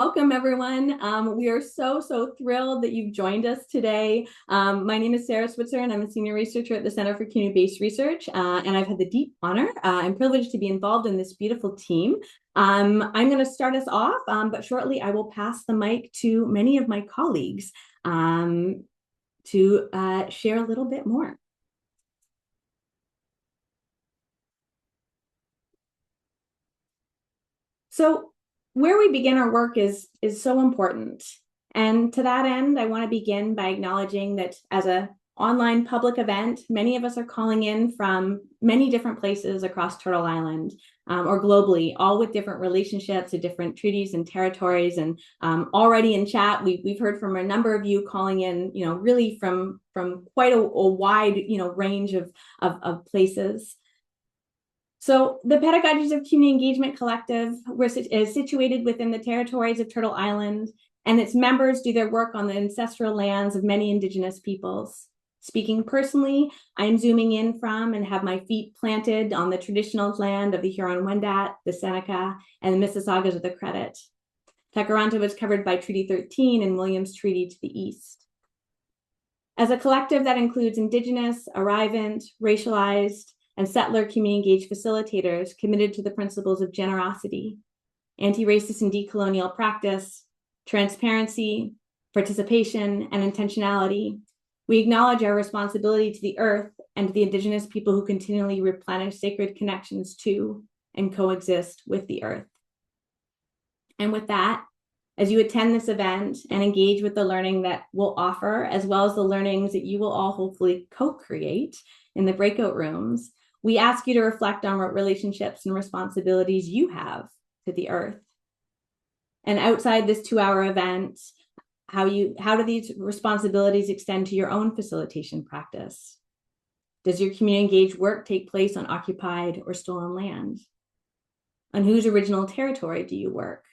Welcome, everyone. We are so thrilled that you've joined us today. My name is Sarah Switzer, and I'm a senior researcher at the Center for Community-Based Research, and I've had the deep honor and privilege to be involved in this beautiful team. I'm going to start us off, but shortly I will pass the mic to many of my colleagues to share a little bit more. So where we begin our work is so important. And to that end, I want to begin by acknowledging that as an online public event, many of us are calling in from many different places across Turtle Island or globally, all with different relationships to different treaties and territories. And already in chat, we've heard from a number of you calling in, really from quite a wide, range of places. So the Pedagogies of Community Engagement Collective is situated within the territories of Turtle Island, and its members do their work on the ancestral lands of many Indigenous peoples. Speaking personally, I am zooming in from and have my feet planted on the traditional land of the Huron-Wendat, the Seneca, and the Mississaugas of the Credit. Tekaronto was covered by Treaty 13 and Williams Treaty to the east. As a collective that includes Indigenous, arrivant, racialized, and settler community engaged facilitators committed to the principles of generosity, anti-racist and decolonial practice, transparency, participation, and intentionality, we acknowledge our responsibility to the earth and to the Indigenous people who continually replenish sacred connections to and coexist with the earth. And with that, as you attend this event and engage with the learning that we'll offer, as well as the learnings that you will all hopefully co-create in the breakout rooms, we ask you to reflect on what relationships and responsibilities you have to the earth. And outside this 2-hour event, how do these responsibilities extend to your own facilitation practice? Does your community engaged work take place on occupied or stolen land? On whose original territory do you work?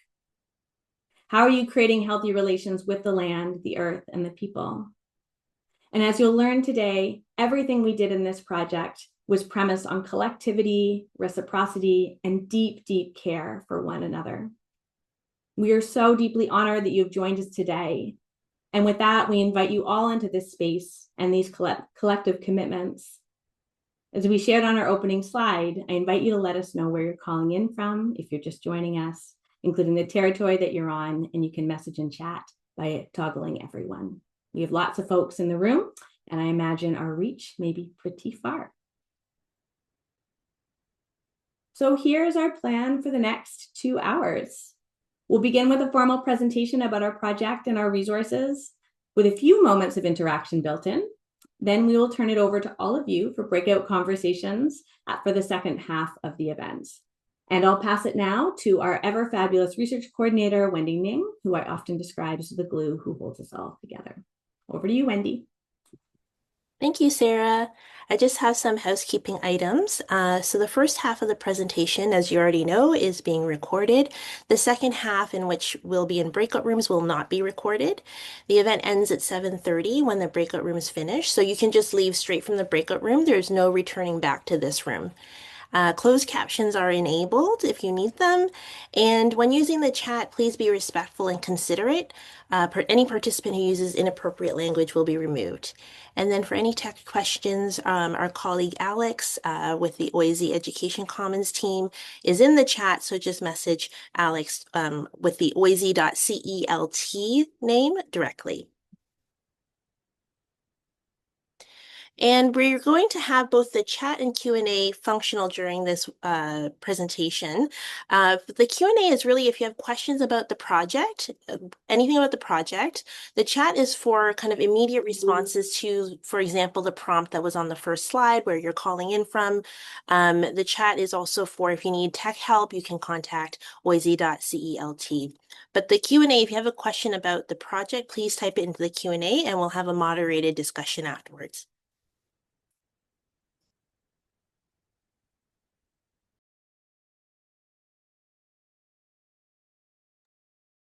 How are you creating healthy relations with the land, the earth, and the people? And as you'll learn today, everything we did in this project was premised on collectivity, reciprocity, and deep care for one another. We are so deeply honored that you have joined us today. And with that, we invite you all into this space and these collective commitments. As we shared on our opening slide, I invite you to let us know where you're calling in from if you're just joining us, including the territory that you're on, and you can message and chat by toggling everyone. We have lots of folks in the room, and I imagine our reach may be pretty far. So here's our plan for the next 2 hours. We'll begin with a formal presentation about our project and our resources, with a few moments of interaction built in. Then we will turn it over to all of you for breakout conversations for the second half of the event. And I'll pass it now to our ever fabulous research coordinator, Wendy Ning, who I often describe as the glue who holds us all together. Over to you, Wendy. Thank you, Sarah. I just have some housekeeping items. So the first half of the presentation, as you already know, is being recorded. The second half, in which we'll be in breakout rooms, will not be recorded. The event ends at 7:30 when the breakout room is finished, so you can just leave straight from the breakout room. There's no returning back to this room. Closed captions are enabled if you need them. And when using the chat, please be respectful and considerate. Any participant who uses inappropriate language will be removed. And then for any tech questions, our colleague Alex with the OISE Education Commons team is in the chat, so just message Alex with the oise.celt name directly. And we're going to have both the chat and Q&A functional during this presentation. The Q&A is really if you have questions about the project, anything about the project. The chat is for kind of immediate responses to, for example, the prompt that was on the first slide where you're calling in from. The chat is also for if you need tech help, you can contact oise.celt. But the Q&A, if you have a question about the project, please type it into the Q&A and we'll have a moderated discussion afterwards.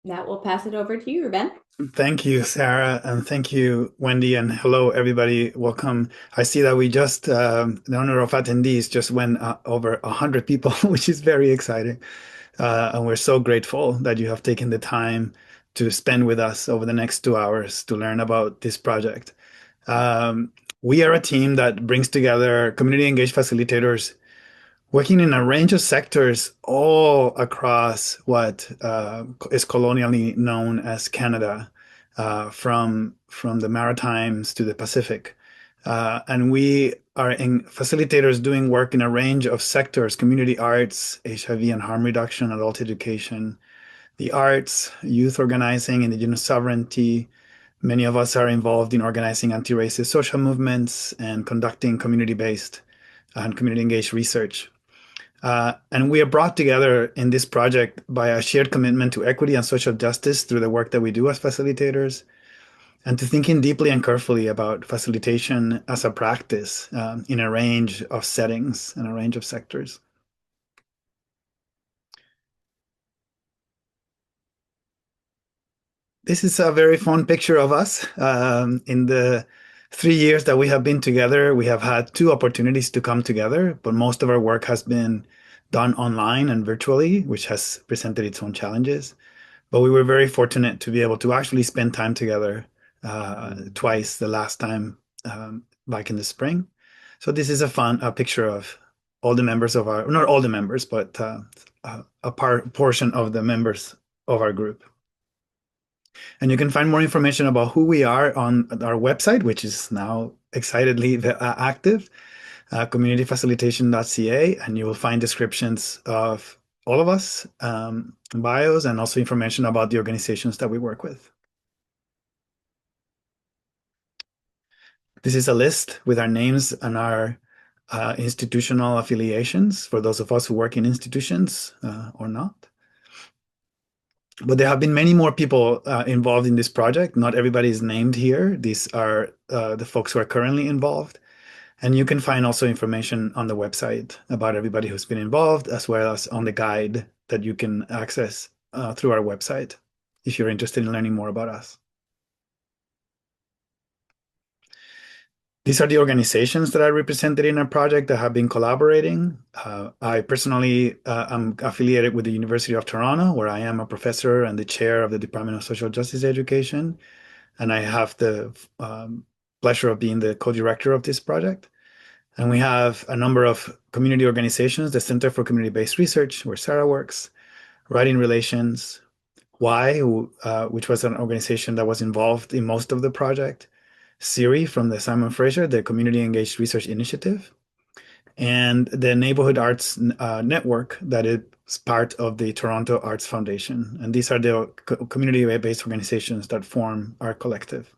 That will pass it over to you, Ruben. Thank you, Sarah, and thank you, Wendy, and hello, everybody. Welcome. I see that we just, the number of attendees just went over 100 people, which is very exciting. And we're so grateful that you have taken the time to spend with us over the next 2 hours to learn about this project. We are a team that brings together community engaged facilitators working in a range of sectors all across what is colonially known as Canada, from the Maritimes to the Pacific. And we are facilitators doing work in a range of sectors: community arts, HIV and harm reduction, adult education, the arts, youth organizing, indigenous sovereignty. Many of us are involved in organizing anti-racist social movements and conducting community-based and community-engaged research. And we are brought together in this project by a shared commitment to equity and social justice through the work that we do as facilitators, and to thinking deeply and carefully about facilitation as a practice in a range of settings and a range of sectors. This is a very fun picture of us. In the 3 years that we have been together, we have had two opportunities to come together, but most of our work has been done online and virtually, which has presented its own challenges. But we were very fortunate to be able to actually spend time together twice, the last time back in the spring. So this is a picture of all the members of our, not all the members, but portion of the members of our group. And you can find more information about who we are on our website, which is now excitedly active, communityfacilitation.ca, and you will find descriptions of all of us, bios, and also information about the organizations that we work with. This is a list with our names and our institutional affiliations for those of us who work in institutions or not. But there have been many more people involved in this project. Not everybody is named here. These are the folks who are currently involved. And you can find also information on the website about everybody who's been involved, as well as on the guide that you can access through our website if you're interested in learning more about us. These are the organizations that are represented in our project that have been collaborating. I personally am affiliated with the University of Toronto, where I am a professor and the chair of the Department of Social Justice Education. And I have the pleasure of being the co-director of this project. And we have a number of community organizations: the Center for Community-Based Research, where Sarah works; Writing Relations; Y, which was an organization that was involved in most of the project; CIRI from the Simon Fraser, the Community Engaged Research Initiative; and the Neighborhood Arts Network that is part of the Toronto Arts Foundation. And these are the community-based organizations that form our collective.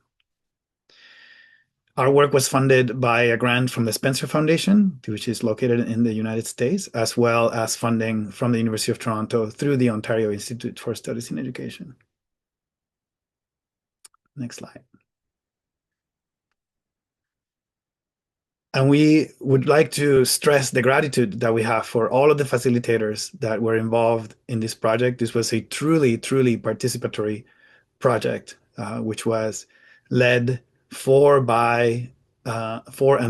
Our work was funded by a grant from the Spencer Foundation, which is located in the United States, as well as funding from the University of Toronto through the Ontario Institute for Studies in Education. Next slide. And we would like to stress the gratitude that we have for all of the facilitators that were involved in this project. This was a truly, truly participatory project, which was led for and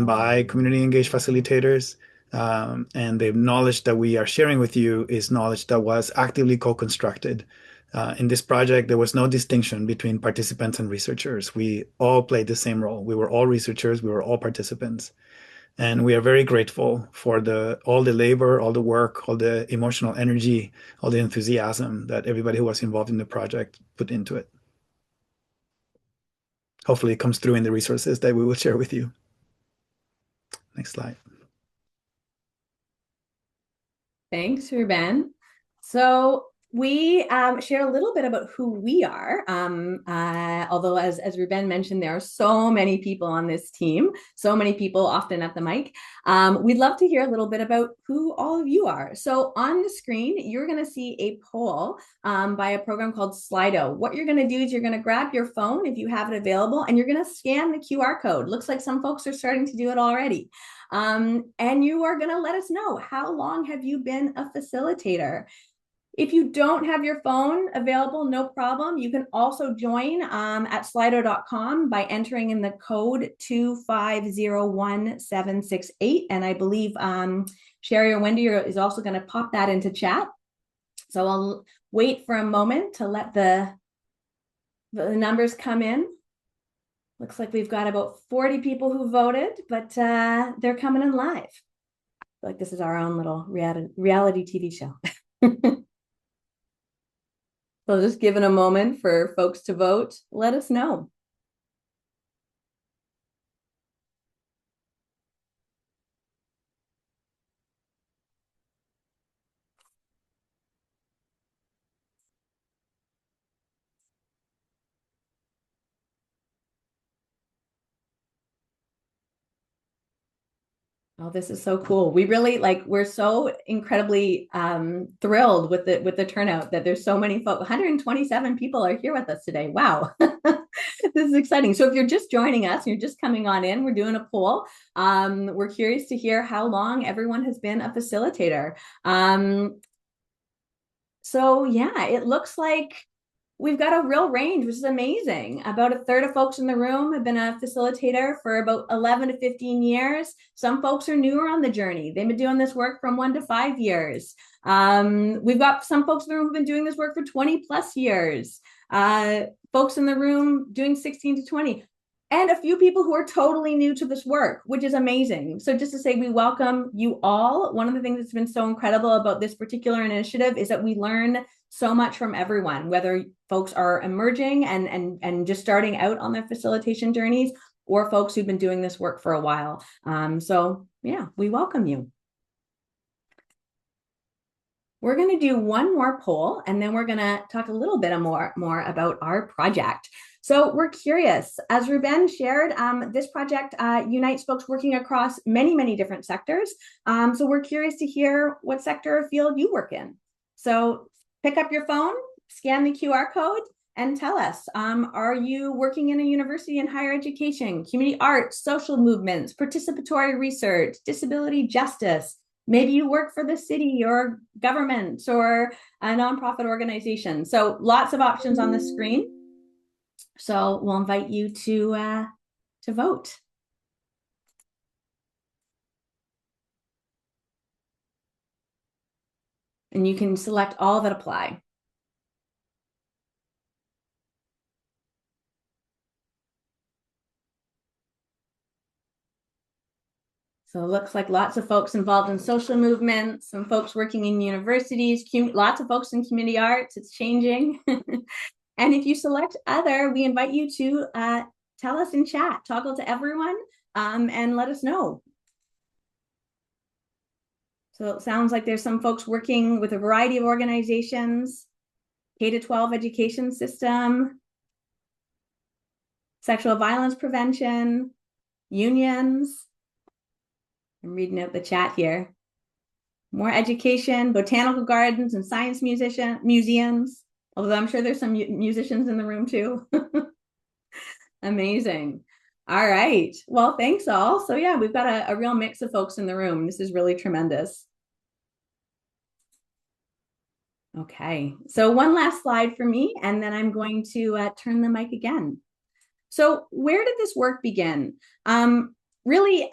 by community engaged facilitators. And the knowledge that we are sharing with you is knowledge that was actively co-constructed. In this project, there was no distinction between participants and researchers. We all played the same role. We were all researchers. We were all participants. And we are very grateful for all the labor, all the work, all the emotional energy, all the enthusiasm that everybody who was involved in the project put into it. Hopefully it comes through in the resources that we will share with you. Next slide. Thanks, Ruben. So we share a little bit about who we are. Although, as Ruben mentioned, there are so many people on this team, so many people often at the mic. We'd love to hear a little bit about who all of you are. So on the screen, you're going to see a poll by a program called Slido. What you're going to do is you're going to grab your phone if you have it available, and you're going to scan the QR code. Looks like some folks are starting to do it already. And you are going to let us know, how long have you been a facilitator? If you don't have your phone available, no problem. You can also join at slido.com by entering in the code 2501768. And I believe Sherry or Wendy is also going to pop that into chat. So I'll wait for a moment to let the numbers come in. Looks like we've got about 40 people who voted, but they're coming in live. Like this is our own little reality TV show. So just giving a moment for folks to vote. Let us know. Oh, this is so cool. We really we're so incredibly thrilled with the turnout that there's so many folks. 127 people are here with us today. Wow. This is exciting. So if you're just joining us, you're just coming on in, we're doing a poll. We're curious to hear how long everyone has been a facilitator. So yeah, it looks like we've got a real range, which is amazing. About a third of folks in the room have been a facilitator for about 11 to 15 years. Some folks are newer on the journey. They've been doing this work from 1 to 5 years. We've got some folks in the room who've been doing this work for 20 plus years. Folks in the room doing 16 to 20. And a few people who are totally new to this work, which is amazing. So just to say, we welcome you all. One of the things that's been so incredible about this particular initiative is that we learn so much from everyone, whether folks are emerging and just starting out on their facilitation journeys, or folks who've been doing this work for a while. So yeah, we welcome you. We're going to do one more poll, and then we're going to talk a little bit more about our project. So we're curious, as Ruben shared, this project unites folks working across many, many different sectors. So we're curious to hear what sector or field you work in. So pick up your phone, scan the QR code, and tell us, are you working in a university in higher education, community arts, social movements, participatory research, disability justice? Maybe you work for the city or government or a nonprofit organization. So lots of options on the screen. So we'll invite you to vote. And you can select all that apply. So it looks like lots of folks involved in social movements, some folks working in universities, lots of folks in community arts. It's changing. And if you select other, we invite you to tell us in chat, toggle to everyone, and let us know. So it sounds like there's some folks working with a variety of organizations, K-12 education system, sexual violence prevention, unions. I'm reading out the chat here. More education, botanical gardens, and science museums. Although I'm sure there's some musicians in the room too. Amazing. All right. Well, thanks all. So yeah, we've got a real mix of folks in the room. This is really tremendous. Okay. So one last slide for me, and then I'm going to turn the mic again. So where did this work begin? Really,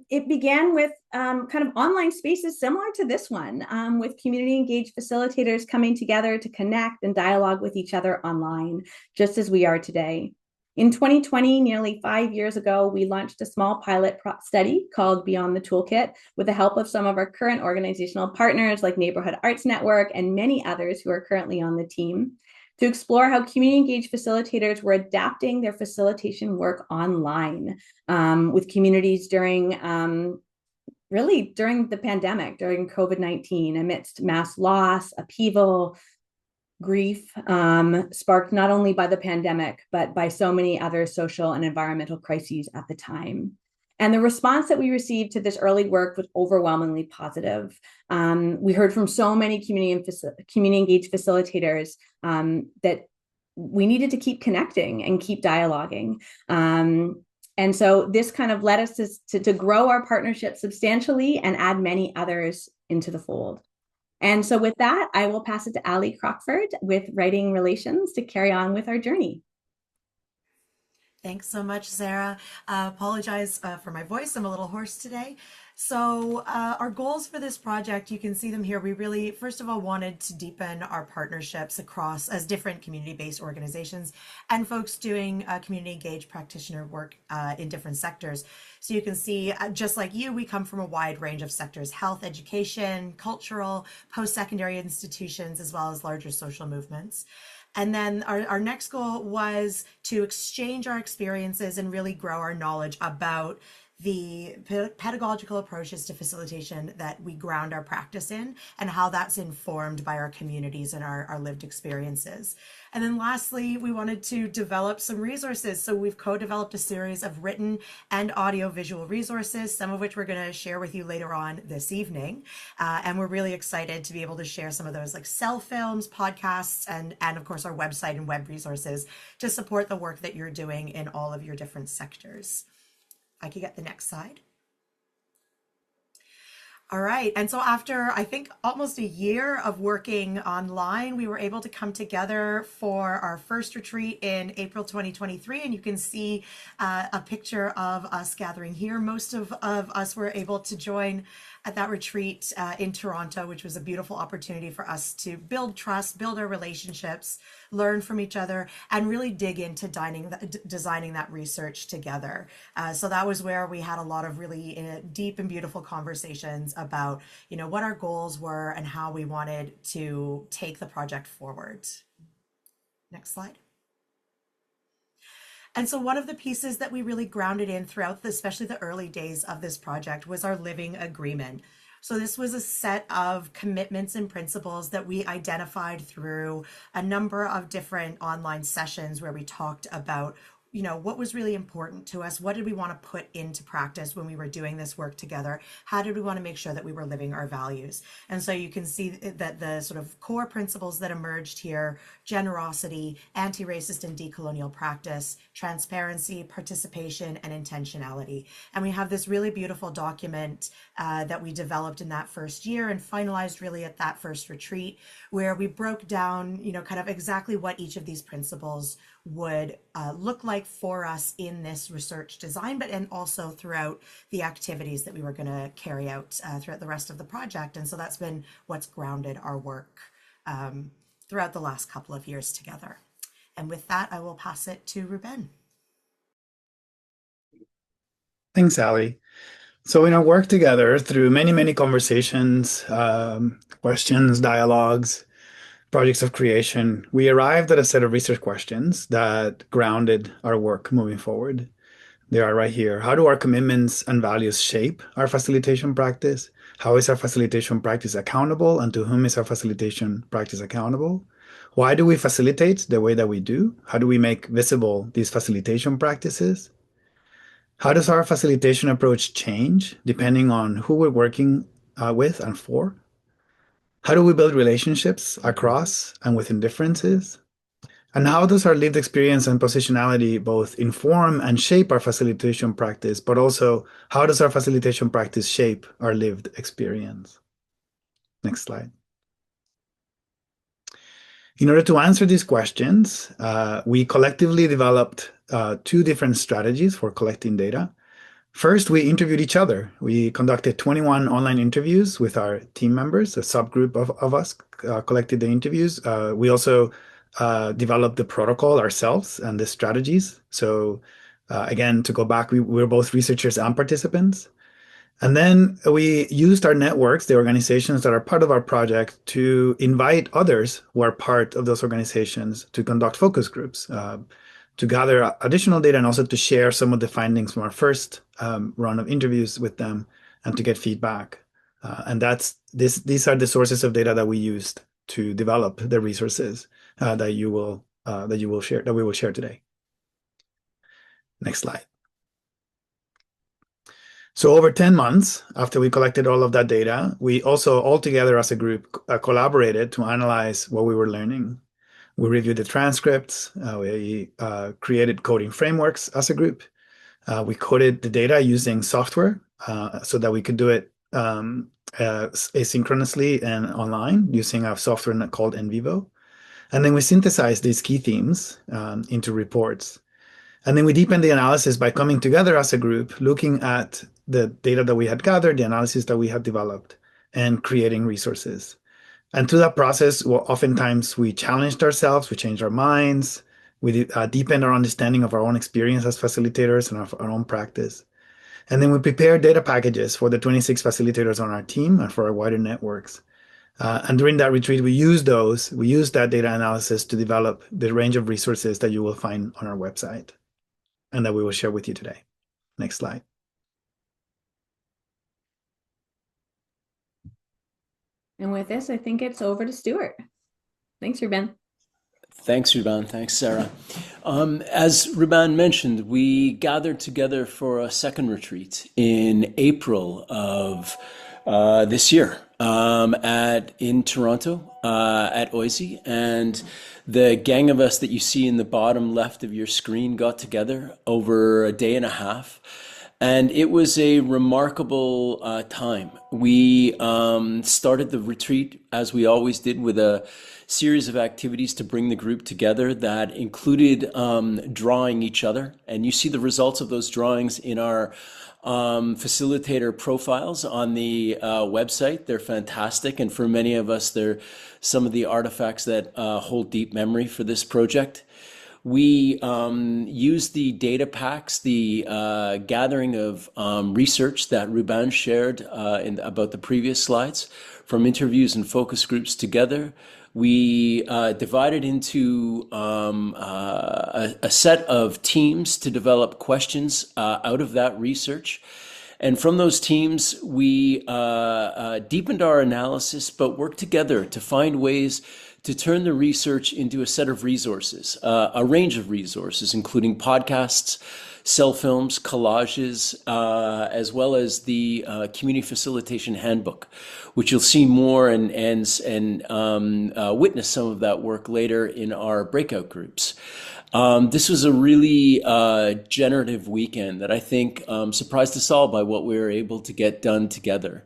it began with kind of online spaces similar to this one, with community engaged facilitators coming together to connect and dialogue with each other online, just as we are today. In 2020, nearly 5 years ago, we launched a small pilot study called Beyond the Toolkit with the help of some of our current organizational partners like Neighborhood Arts Network and many others who are currently on the team, to explore how community-engaged facilitators were adapting their facilitation work online with communities during the pandemic, during COVID-19, amidst mass loss, upheaval, grief, sparked not only by the pandemic, but by so many other social and environmental crises at the time. And the response that we received to this early work was overwhelmingly positive. We heard from so many community engaged facilitators that we needed to keep connecting and keep dialoguing. And so this kind of led us to grow our partnership substantially and add many others into the fold. And so with that, I will pass it to Ali Crockford with Writing Relations to carry on with our journey. Thanks so much, Sarah. Apologize for my voice. I'm a little hoarse today. So our goals for this project, you can see them here. We really, first of all, wanted to deepen our partnerships across as different community-based organizations and folks doing community engaged practitioner work in different sectors. So you can see, just like you, we come from a wide range of sectors: health, education, cultural, post-secondary institutions, as well as larger social movements. And then our next goal was to exchange our experiences and really grow our knowledge about the pedagogical approaches to facilitation that we ground our practice in, and how that's informed by our communities and our lived experiences. And then lastly, we wanted to develop some resources. So we've co-developed a series of written and audio visual resources, some of which we're going to share with you later on this evening. And we're really excited to be able to share some of those, like cell films, podcasts, and of course our website and web resources to support the work that you're doing in all of your different sectors. I could get the next slide. All right. And so after, I think, almost a year of working online, we were able to come together for our first retreat in April 2023. And you can see a picture of us gathering here. Most of us were able to join at that retreat in Toronto, which was a beautiful opportunity for us to build trust, build our relationships, learn from each other, and really dig into designing that research together. So that was where we had a lot of really deep and beautiful conversations about, what our goals were and how we wanted to take the project forward. Next slide. And so one of the pieces that we really grounded in throughout, especially the early days of this project, was our living agreement. So this was a set of commitments and principles that we identified through a number of different online sessions where we talked about what was really important to us. What did we want to put into practice when we were doing this work together? How did we want to make sure that we were living our values? And so you can see that the sort of core principles that emerged here: generosity, anti-racist and decolonial practice, transparency, participation, and intentionality. And we have this really beautiful document that we developed in that first year and finalized really at that first retreat, where we broke down, kind of exactly what each of these principles would look like for us in this research design, and also throughout the activities that we were going to carry out throughout the rest of the project. And so that's been what's grounded our work throughout the last couple of years together. And with that, I will pass it to Ruben. Thanks, Ali. So in our work together, through many, many conversations, questions, dialogues, projects of creation, we arrived at a set of research questions that grounded our work moving forward. They are right here. How do our commitments and values shape our facilitation practice? How is our facilitation practice accountable, and to whom is our facilitation practice accountable? Why do we facilitate the way that we do? How do we make visible these facilitation practices? How does our facilitation approach change depending on who we're working with and for? How do we build relationships across and within differences? And how does our lived experience and positionality both inform and shape our facilitation practice, but also how does our facilitation practice shape our lived experience? Next slide. In order to answer these questions, we collectively developed two different strategies for collecting data. First, we interviewed each other. We conducted 21 online interviews with our team members. A subgroup of us collected the interviews. We also developed the protocol ourselves and the strategies. So again, to go back, we were both researchers and participants. And then we used our networks, the organizations that are part of our project, to invite others who are part of those organizations to conduct focus groups, to gather additional data, and also to share some of the findings from our first run of interviews with them and to get feedback. And these are the sources of data that we used to develop the resources that we will share today. Next slide. So over 10 months after we collected all of that data, we also all together as a group collaborated to analyze what we were learning. We reviewed the transcripts, we created coding frameworks as a group. We coded the data using software so that we could do it asynchronously and online using a software called NVivo. And then we synthesized these key themes into reports. And then we deepened the analysis by coming together as a group, looking at the data that we had gathered, the analysis that we had developed, and creating resources. And through that process, well, oftentimes we challenged ourselves, we changed our minds, we deepened our understanding of our own experience as facilitators and of our own practice. And then we prepared data packages for the 26 facilitators on our team and for our wider networks. And during that retreat, we used that data analysis to develop the range of resources that you will find on our website and that we will share with you today. Next slide. And with this, I think it's over to Stuart. Thanks, Ruben. Thanks, Ruben. Thanks, Sarah. As Ruben mentioned, we gathered together for a second retreat in April of this year in Toronto at OISE. And the gang of us that you see in the bottom left of your screen got together over a day and a half. And it was a remarkable time. We started the retreat, as we always did, with a series of activities to bring the group together that included drawing each other. And you see the results of those drawings in our facilitator profiles on the website. They're fantastic. And for many of us, they're some of the artifacts that hold deep memory for this project. We used the data packs, the gathering of research that Ruben shared about the previous slides from interviews and focus groups together. We divided into a set of teams to develop questions out of that research. And from those teams, we deepened our analysis, but worked together to find ways to turn the research into a set of resources, a range of resources, including podcasts, cell films, collages, as well as the Community Facilitation Handbook, which you'll see more and witness some of that work later in our breakout groups. This was a really generative weekend that I think surprised us all by what we were able to get done together.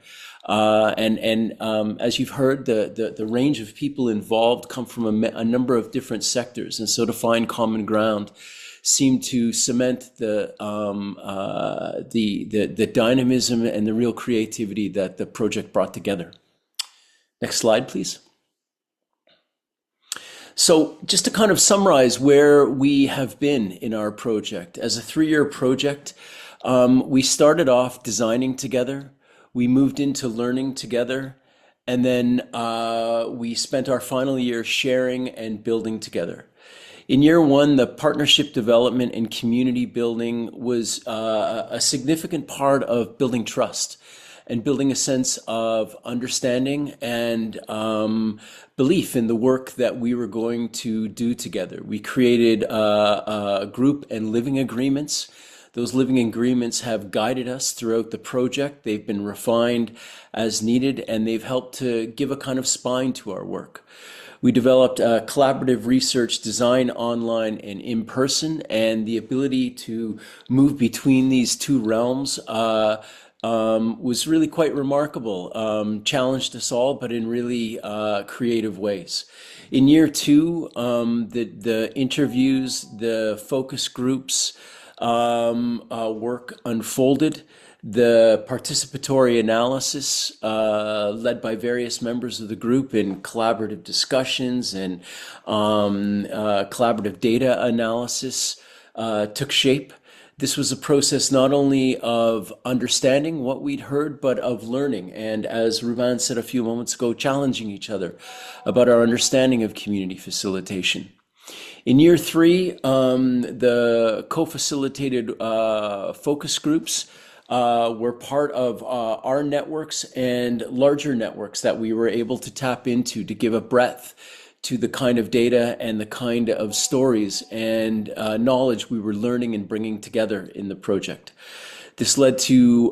As you've heard, the range of people involved come from a number of different sectors, and so to find common ground seemed to cement the dynamism and the real creativity that the project brought together. Next slide, please. So just to kind of summarize where we have been in our project. As a 3-year project, we started off designing together. We moved into learning together, and then we spent our final year sharing and building together. In year 1, the partnership development and community building was a significant part of building trust and building a sense of understanding and belief in the work that we were going to do together. We created group and living agreements. Those living agreements have guided us throughout the project. They've been refined as needed, and they've helped to give a kind of spine to our work. We developed collaborative research design online and in person, and the ability to move between these two realms was really quite remarkable. Challenged us all, but in really creative ways. In year 2, the interviews, the focus groups, work unfolded. The participatory analysis led by various members of the group in collaborative discussions and collaborative data analysis took shape. This was a process not only of understanding what we'd heard, but of learning. And as Ruben said a few moments ago, challenging each other about our understanding of community facilitation. In year 3, the co-facilitated focus groups were part of our networks and larger networks that we were able to tap into to give a breadth to the kind of data and the kind of stories and knowledge we were learning and bringing together in the project. This led to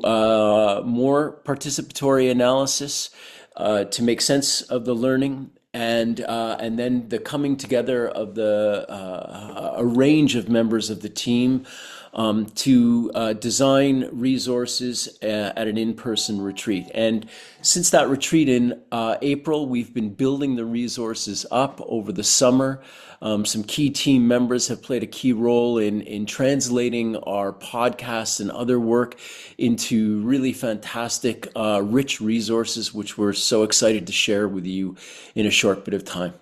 more participatory analysis to make sense of the learning, and then the coming together of a range of members of the team to design resources at an in-person retreat. And since that retreat in April, we've been building the resources up over the summer. Some key team members have played a key role in translating our podcasts and other work into really fantastic, rich resources, which we're so excited to share with you in a short bit of time.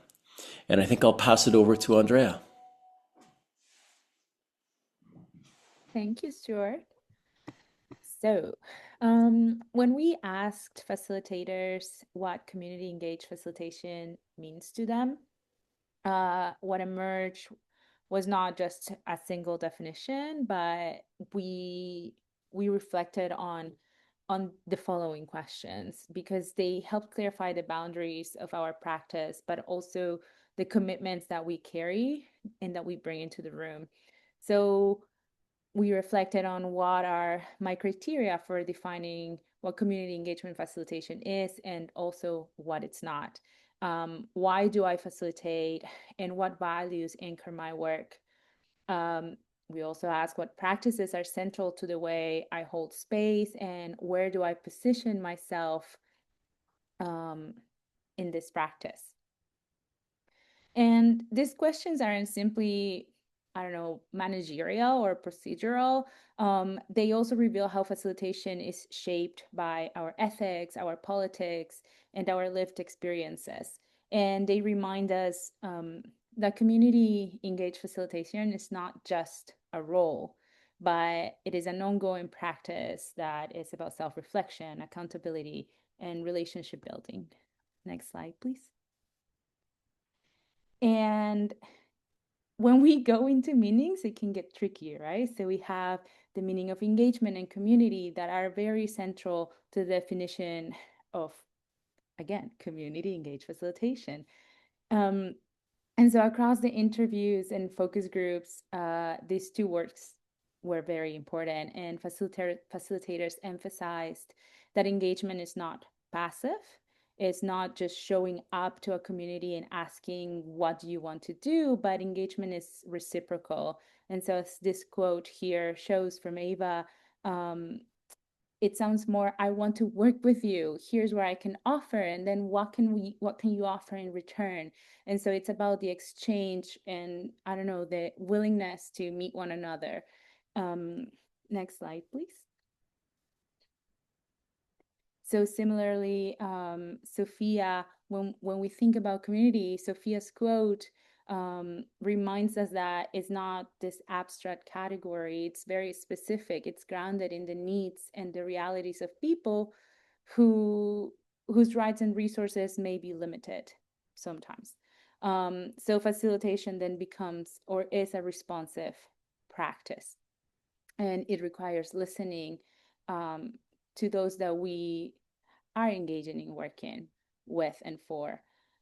And I think I'll pass it over to Andrea. Thank you, Stuart. So, when we asked facilitators what community engaged facilitation means to them, what emerged was not just a single definition, but we reflected on the following questions because they help clarify the boundaries of our practice, but also the commitments that we carry and that we bring into the room. So we reflected on what are my criteria for defining what community engagement facilitation is and also what it's not. Why do I facilitate and what values anchor my work? We also ask what practices are central to the way I hold space and where do I position myself in this practice. And these questions aren't simply, I don't know, managerial or procedural. They also reveal how facilitation is shaped by our ethics, our politics, and our lived experiences. And they remind us that community engaged facilitation is not just a role, but it is an ongoing practice that is about self-reflection, accountability, and relationship building. Next slide, please. And when we go into meanings, it can get tricky, right? So we have the meaning of engagement and community that are very central to the definition of, again, community engaged facilitation. And so across the interviews and focus groups, these two words were very important, and facilitators emphasized that engagement is not passive. It's not just showing up to a community and asking, what do you want to do? But engagement is reciprocal. And so as this quote here shows from Ava, it sounds more, I want to work with you. Here's where I can offer. And then what can you offer in return? And so it's about the exchange and, I don't know, the willingness to meet one another. Next slide, please. So similarly, Sophia, when we think about community, Sophia's quote reminds us that it's not this abstract category. It's very specific. It's grounded in the needs and the realities of people whose rights and resources may be limited sometimes. So facilitation then becomes or is a responsive practice, and it requires listening to those that we are engaging in working with and for.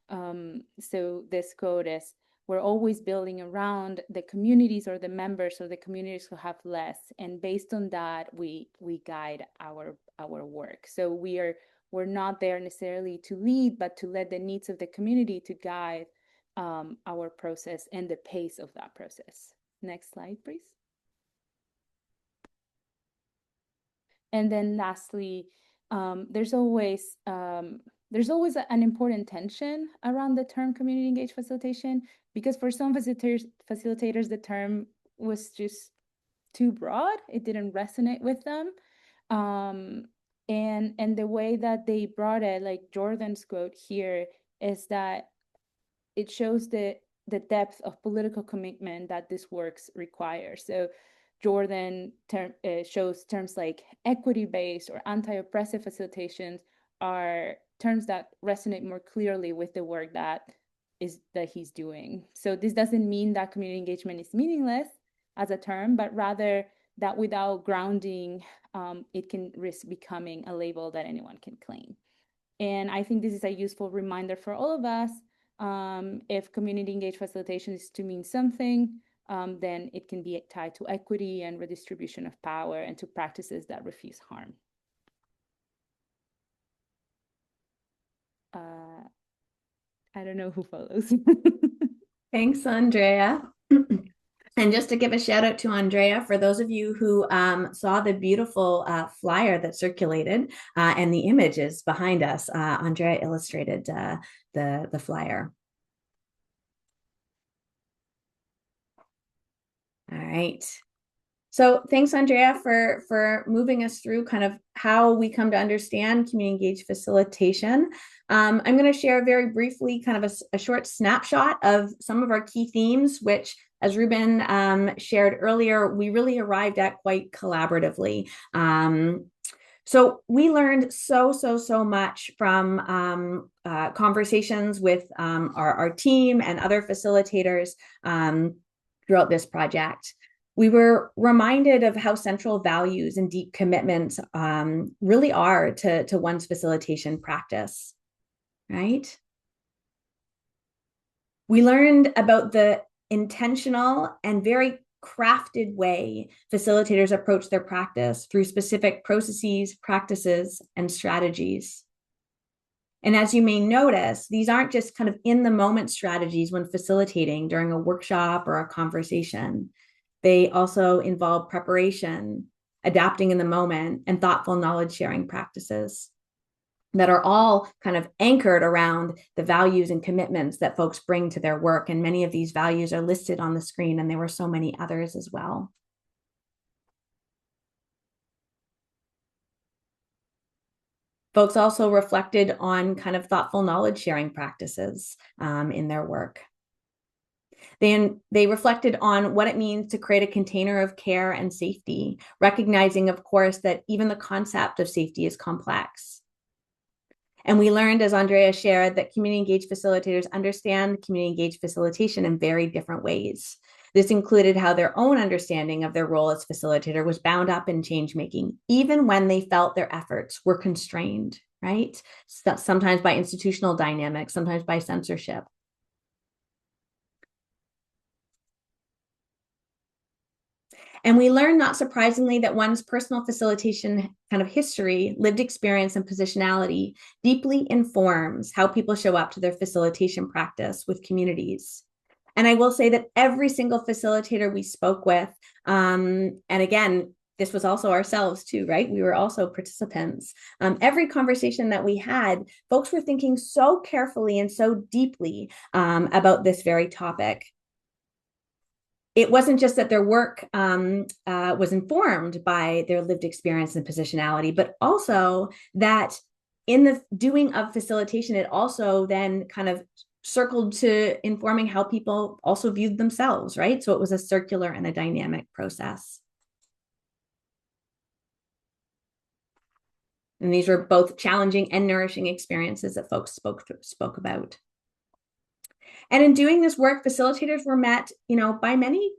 So this quote is, we're always building around the communities or the members of the communities who have less. And based on that, we guide our work. So we're not there necessarily to lead, but to let the needs of the community to guide our process and the pace of that process. Next slide, please. And then lastly, there's always an important tension around the term community engaged facilitation, because for some facilitators, the term was just too broad. It didn't resonate with them. And the way that they brought it, like Jordan's quote here, is that it shows the depth of political commitment that this works require. So Jordan shows terms like equity-based or anti-oppressive facilitations are terms that resonate more clearly with the work that he's doing. So this doesn't mean that community engagement is meaningless as a term, but rather that without grounding, it can risk becoming a label that anyone can claim. And I think this is a useful reminder for all of us. If community engaged facilitation is to mean something, then it can be tied to equity and redistribution of power and to practices that refuse harm. I don't know who follows. Thanks, Andrea. And just to give a shout out to Andrea, for those of you who saw the beautiful flyer that circulated and the images behind us, Andrea illustrated the flyer. All right. So thanks, Andrea, for moving us through kind of how we come to understand community engaged facilitation. I'm going to share very briefly kind of a short snapshot of some of our key themes, which, as Ruben shared earlier, we really arrived at quite collaboratively. So we learned so much from conversations with our team and other facilitators throughout this project. We were reminded of how central values and deep commitments really are to one's facilitation practice, right? We learned about the intentional and very crafted way facilitators approach their practice through specific processes, practices, and strategies. And as you may notice, these aren't just kind of in the moment strategies when facilitating during a workshop or a conversation. They also involve preparation, adapting in the moment, and thoughtful knowledge sharing practices that are all kind of anchored around the values and commitments that folks bring to their work. And many of these values are listed on the screen, and there were so many others as well. Folks also reflected on kind of thoughtful knowledge sharing practices in their work. They reflected on what it means to create a container of care and safety, recognizing, of course, that even the concept of safety is complex. And we learned, as Andrea shared, that community engaged facilitators understand community engaged facilitation in very different ways. This included how their own understanding of their role as facilitator was bound up in change making, even when they felt their efforts were constrained, right? Sometimes by institutional dynamics, sometimes by censorship. And we learn, not surprisingly, that one's personal facilitation kind of history, lived experience, and positionality deeply informs how people show up to their facilitation practice with communities. And I will say that every single facilitator we spoke with, and again, this was also ourselves too, right? We were also participants. Every conversation that we had, folks were thinking so carefully and so deeply about this very topic. It wasn't just that their work was informed by their lived experience and positionality, but also that in the doing of facilitation, it also then kind of circled to informing how people also viewed themselves, right? So it was a circular and a dynamic process. And these were both challenging and nourishing experiences that folks spoke about. And in doing this work, facilitators were met, by many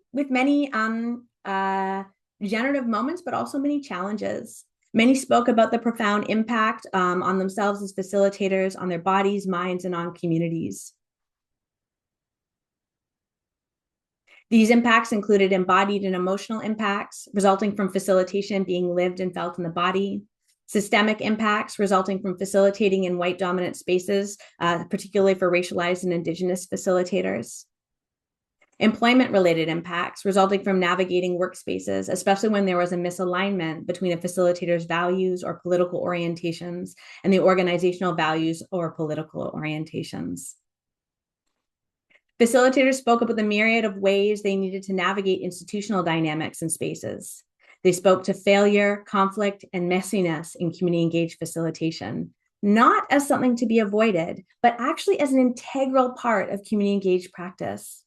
generative moments, but also many challenges. Many spoke about the profound impact on themselves as facilitators, on their bodies, minds, and on communities. These impacts included embodied and emotional impacts resulting from facilitation being lived and felt in the body, systemic impacts resulting from facilitating in white dominant spaces, particularly for racialized and Indigenous facilitators. Employment-related impacts resulting from navigating workspaces, especially when there was a misalignment between a facilitator's values or political orientations and the organizational values or political orientations. Facilitators spoke about the myriad of ways they needed to navigate institutional dynamics in spaces. They spoke to failure, conflict, and messiness in community engaged facilitation, not as something to be avoided, but actually as an integral part of community engaged practice.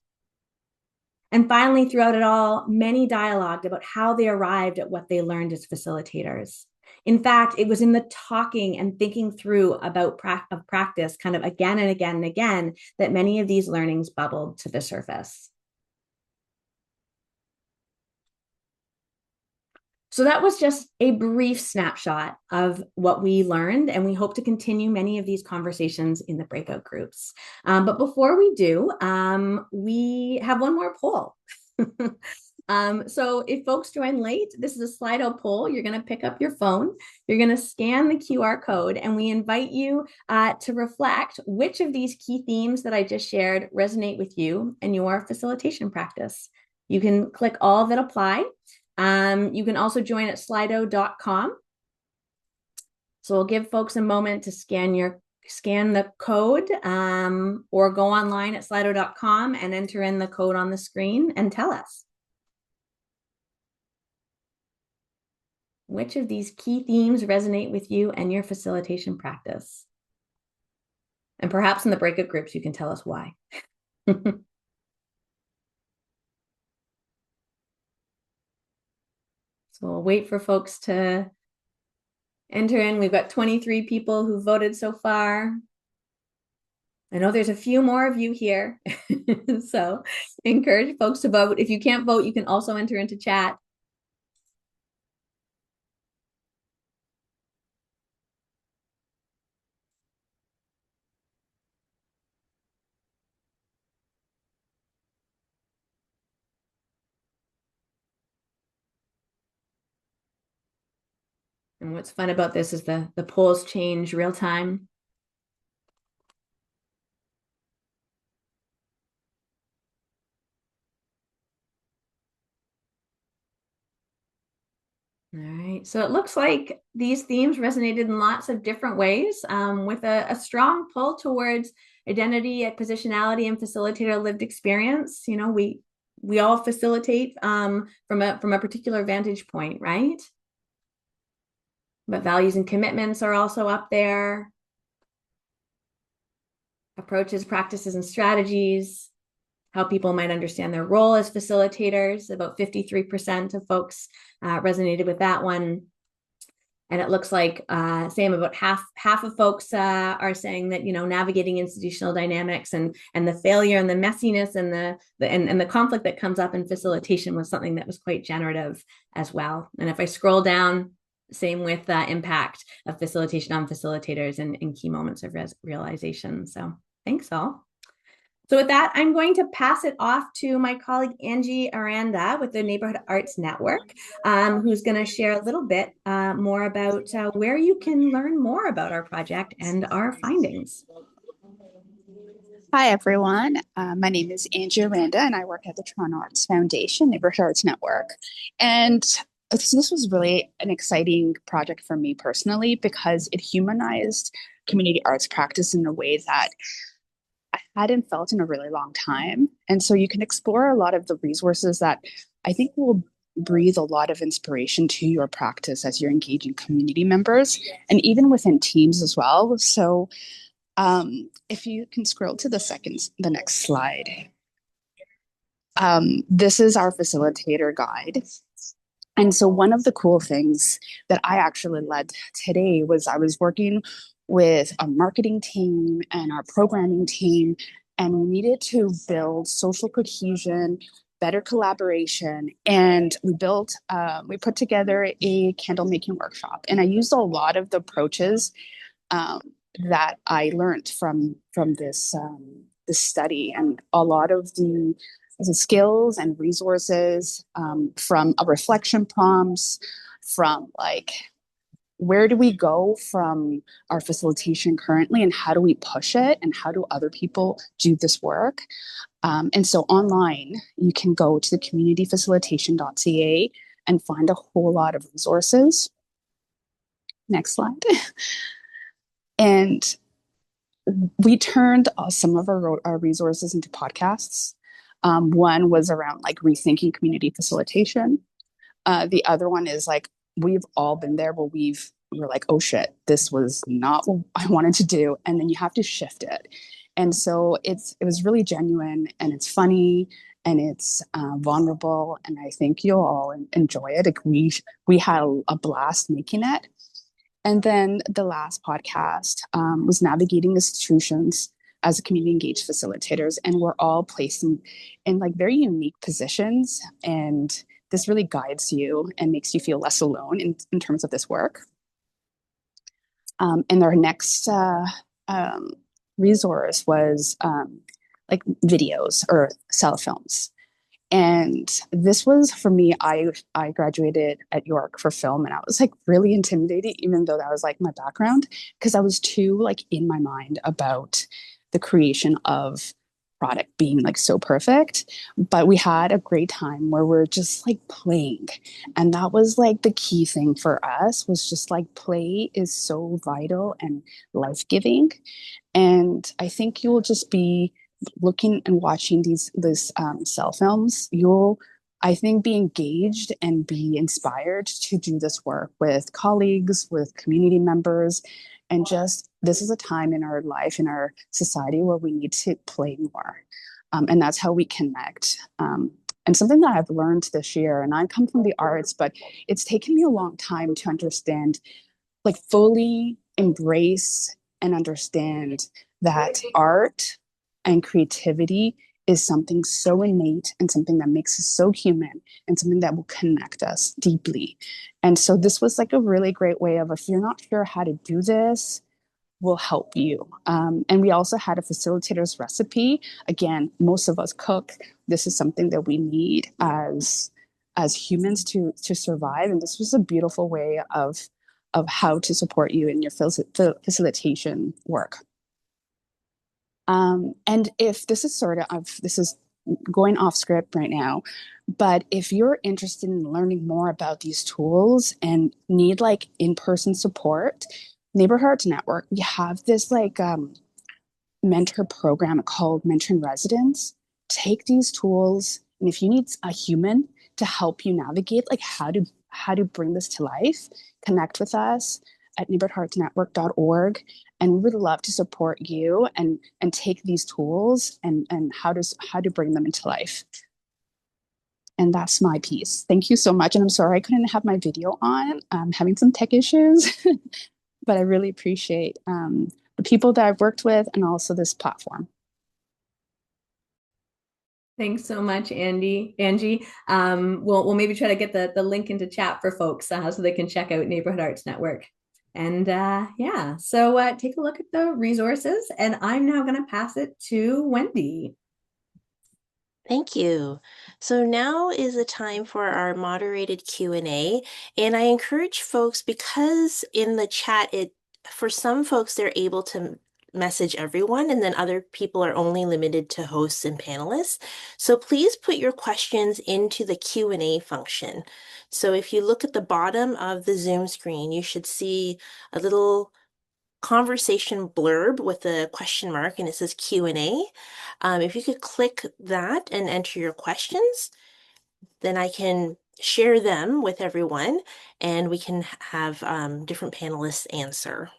And finally, throughout it all, many dialogued about how they arrived at what they learned as facilitators. In fact, it was in the talking and thinking through about practice kind of again and again and again that many of these learnings bubbled to the surface. So that was just a brief snapshot of what we learned, and we hope to continue many of these conversations in the breakout groups. But before we do, we have one more poll. So if folks join late, this is a Slido poll. You're going to pick up your phone, you're going to scan the QR code, and we invite you to reflect which of these key themes that I just shared resonate with you and your facilitation practice. You can click all that apply. You can also join at slido.com. So we'll give folks a moment to scan the code, or go online at slido.com and enter in the code on the screen and tell us. Which of these key themes resonate with you and your facilitation practice? And perhaps in the breakout groups, you can tell us why. So we'll wait for folks to enter in. We've got 23 people who voted so far. I know there's a few more of you here. So encourage folks to vote. If you can't vote, you can also enter into chat. And what's fun about this is the polls change real time. All right, so it looks like these themes resonated in lots of different ways, with a strong pull towards identity, positionality, and facilitator lived experience. You know, we all facilitate from a particular vantage point, right? But values and commitments are also up there. Approaches, practices, and strategies. How people might understand their role as facilitators. About 53% of folks resonated with that one. And it looks like, Sam, about half of folks are saying that, you know, navigating institutional dynamics and the failure and the messiness and the conflict that comes up in facilitation was something that was quite generative as well. And if I scroll down, same with impact of facilitation on facilitators and key moments of realization. So thanks all. So with that, I'm going to pass it off to my colleague, Angie Aranda with the Neighborhood Arts Network, who's going to share a little bit more about where you can learn more about our project and our findings. Hi, everyone. My name is Angie Aranda, and I work at the Toronto Arts Foundation, Neighborhood Arts Network. And this was really an exciting project for me personally because it humanized community arts practice in a way that I hadn't felt in a really long time. And so you can explore a lot of the resources that I think will breathe a lot of inspiration to your practice as you're engaging community members and even within teams as well. So if you can scroll to the next slide. This is our facilitator guide. And so one of the cool things that I actually led today was I was working with a marketing team and our programming team, and we needed to build social cohesion, better collaboration. And we put together a candle making workshop. And I used a lot of the approaches that I learned from this study, and a lot of the skills and resources from a reflection prompts, from like, where do we go from our facilitation currently and how do we push it and how do other people do this work? And so online, you can go to the communityfacilitation.ca and find a whole lot of resources. Next slide. And we turned some of our resources into podcasts. One was around like rethinking community facilitation. The other one is like, we've all been there where we're like, oh shit, this was not what I wanted to do. And then you have to shift it. And so it was really genuine and it's funny and it's vulnerable. And I think you'll all enjoy it. Like we had a blast making it. And then the last podcast was navigating institutions as a community engaged facilitators. And we're all placed in like very unique positions. And this really guides you and makes you feel less alone in terms of this work. And our next resource was like videos or cell films. And this was for me, I graduated at York for film and I was like really intimidated, even though that was like my background, because I was too like in my mind about the creation of product being like so perfect, but we had a great time where we're just like playing. And that was like the key thing for us, was just like play is so vital and life-giving. And I think you'll just be looking and watching these cell films. You'll, I think, be engaged and be inspired to do this work with colleagues, with community members, and just this is a time in our life, in our society, where we need to play more. And that's how we connect. And something that I've learned this year, and I come from the arts, but it's taken me a long time to understand, like fully embrace and understand that art and creativity is something so innate and something that makes us so human and something that will connect us deeply. And so this was like a really great way of, if you're not sure how to do this, we'll help you. And we also had a facilitator's recipe. Again, most of us cook. This is something that we need as humans to survive. And this was a beautiful way of how to support you in your facilitation work. And if this is this is going off script right now, but if you're interested in learning more about these tools and need like in-person support, Neighborhood Arts Network, we have this like mentor program called Mentor in Residence. Take these tools, and if you need a human to help you navigate like how to bring this to life, connect with us at neighborhoodartsnetwork.org, and we would love to support you and take these tools and how to bring them into life. And that's my piece. Thank you so much. And I'm sorry I couldn't have my video on. I'm having some tech issues, but I really appreciate the people that I've worked with and also this platform. Thanks so much, Angie. We'll maybe try to get the link into chat for folks so they can check out Neighborhood Arts Network. And yeah, so take a look at the resources, and I'm now going to pass it to Wendy. Thank you. So now is the time for our moderated Q&A, and I encourage folks, because in the chat, for some folks, they're able to message everyone, and then other people are only limited to hosts and panelists. So please put your questions into the Q&A function. So if you look at the bottom of the Zoom screen, you should see a little conversation blurb with a question mark, and it says Q&A. If you could click that and enter your questions, then I can share them with everyone, and we can have different panelists answer.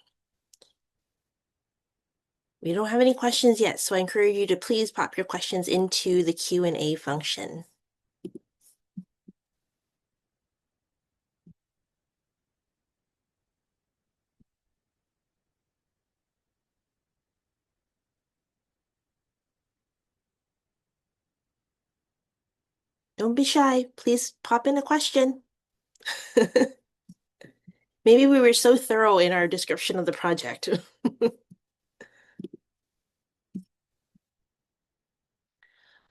We don't have any questions yet, so I encourage you to please pop your questions into the Q&A function. Don't be shy. Please pop in a question. Maybe we were so thorough in our description of the project.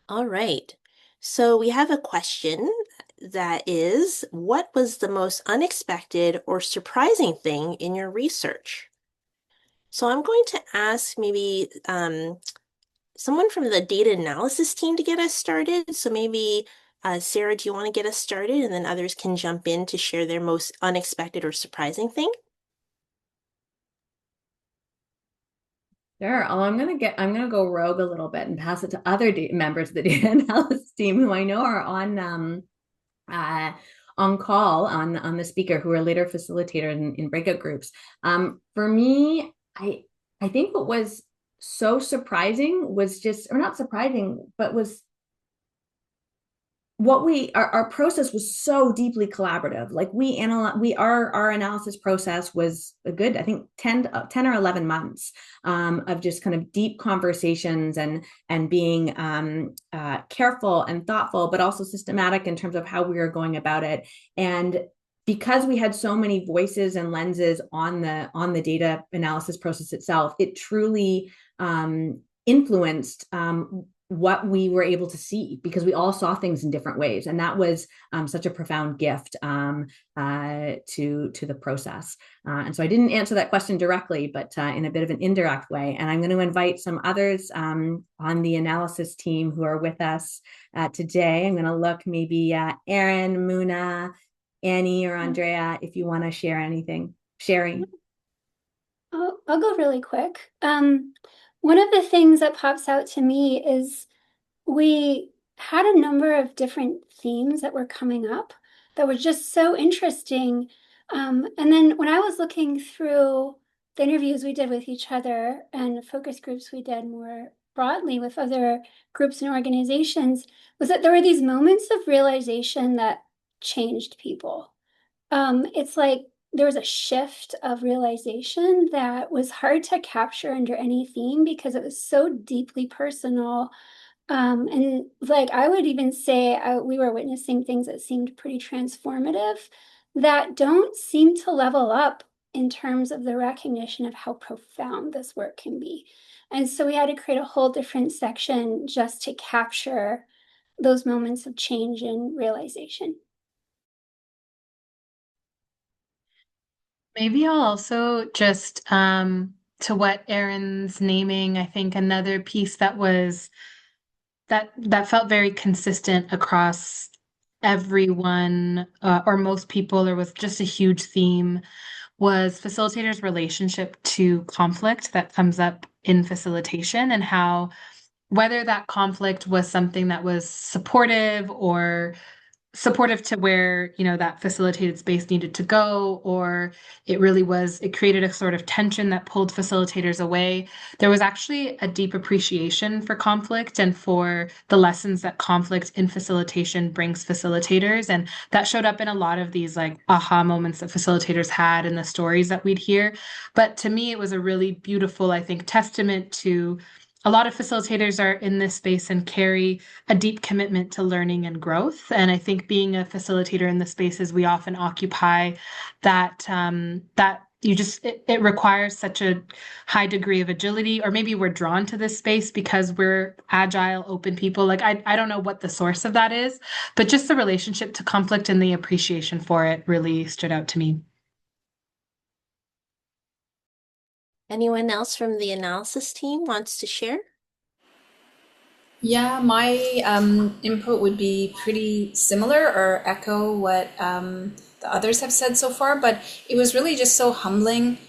All right. So we have a question that is, what was the most unexpected or surprising thing in your research? So I'm going to ask maybe someone from the data analysis team to get us started. So maybe Sarah, do you want to get us started, and then others can jump in to share their most unexpected or surprising thing? Sure. I'm gonna go rogue a little bit and pass it to other members of the data analysis team who I know are on call on the speaker, who are later facilitators in breakout groups. For me, I think what was so surprising was just, or not surprising, but was what our process was so deeply collaborative. Like our analysis process was a good, I think 10 or 11 months of just kind of deep conversations and being careful and thoughtful, but also systematic in terms of how we were going about it. And because we had so many voices and lenses on the data analysis process itself, it truly influenced what we were able to see, because we all saw things in different ways, and that was such a profound gift to the process. And so I didn't answer that question directly, but in a bit of an indirect way. And I'm going to invite some others on the analysis team who are with us today. I'm going to look maybe Erin, Muna, Annie, or Andrea, if you want to share anything. Sherry. I'll go really quick. One of the things that pops out to me is we had a number of different themes that were coming up that were just so interesting. And then when I was looking through the interviews we did with each other and focus groups we did more broadly with other groups and organizations, was that there were these moments of realization that changed people. It's like there was a shift of realization that was hard to capture under any theme because it was so deeply personal. And like I would even say we were witnessing things that seemed pretty transformative that don't seem to level up in terms of the recognition of how profound this work can be. And so we had to create a whole different section just to capture those moments of change and realization. Maybe I'll also just to what Erin's naming, I think another piece that was that felt very consistent across everyone or most people, or was just a huge theme, was facilitators' relationship to conflict that comes up in facilitation, and how whether that conflict was something that was supportive to where, you know, that facilitated space needed to go, or it created a sort of tension that pulled facilitators away. There was actually a deep appreciation for conflict and for the lessons that conflict in facilitation brings facilitators. And that showed up in a lot of these like aha moments that facilitators had in the stories that we'd hear. But to me, it was a really beautiful, I think, testament to a lot of facilitators are in this space and carry a deep commitment to learning and growth. And I think being a facilitator in the spaces we often occupy, that it requires such a high degree of agility, or maybe we're drawn to this space because we're agile, open people. Like I don't know what the source of that is, but just the relationship to conflict and the appreciation for it really stood out to me. Anyone else from the analysis team wants to share? Yeah, my input would be pretty similar or echo what the others have said so far, but it was really just so humbling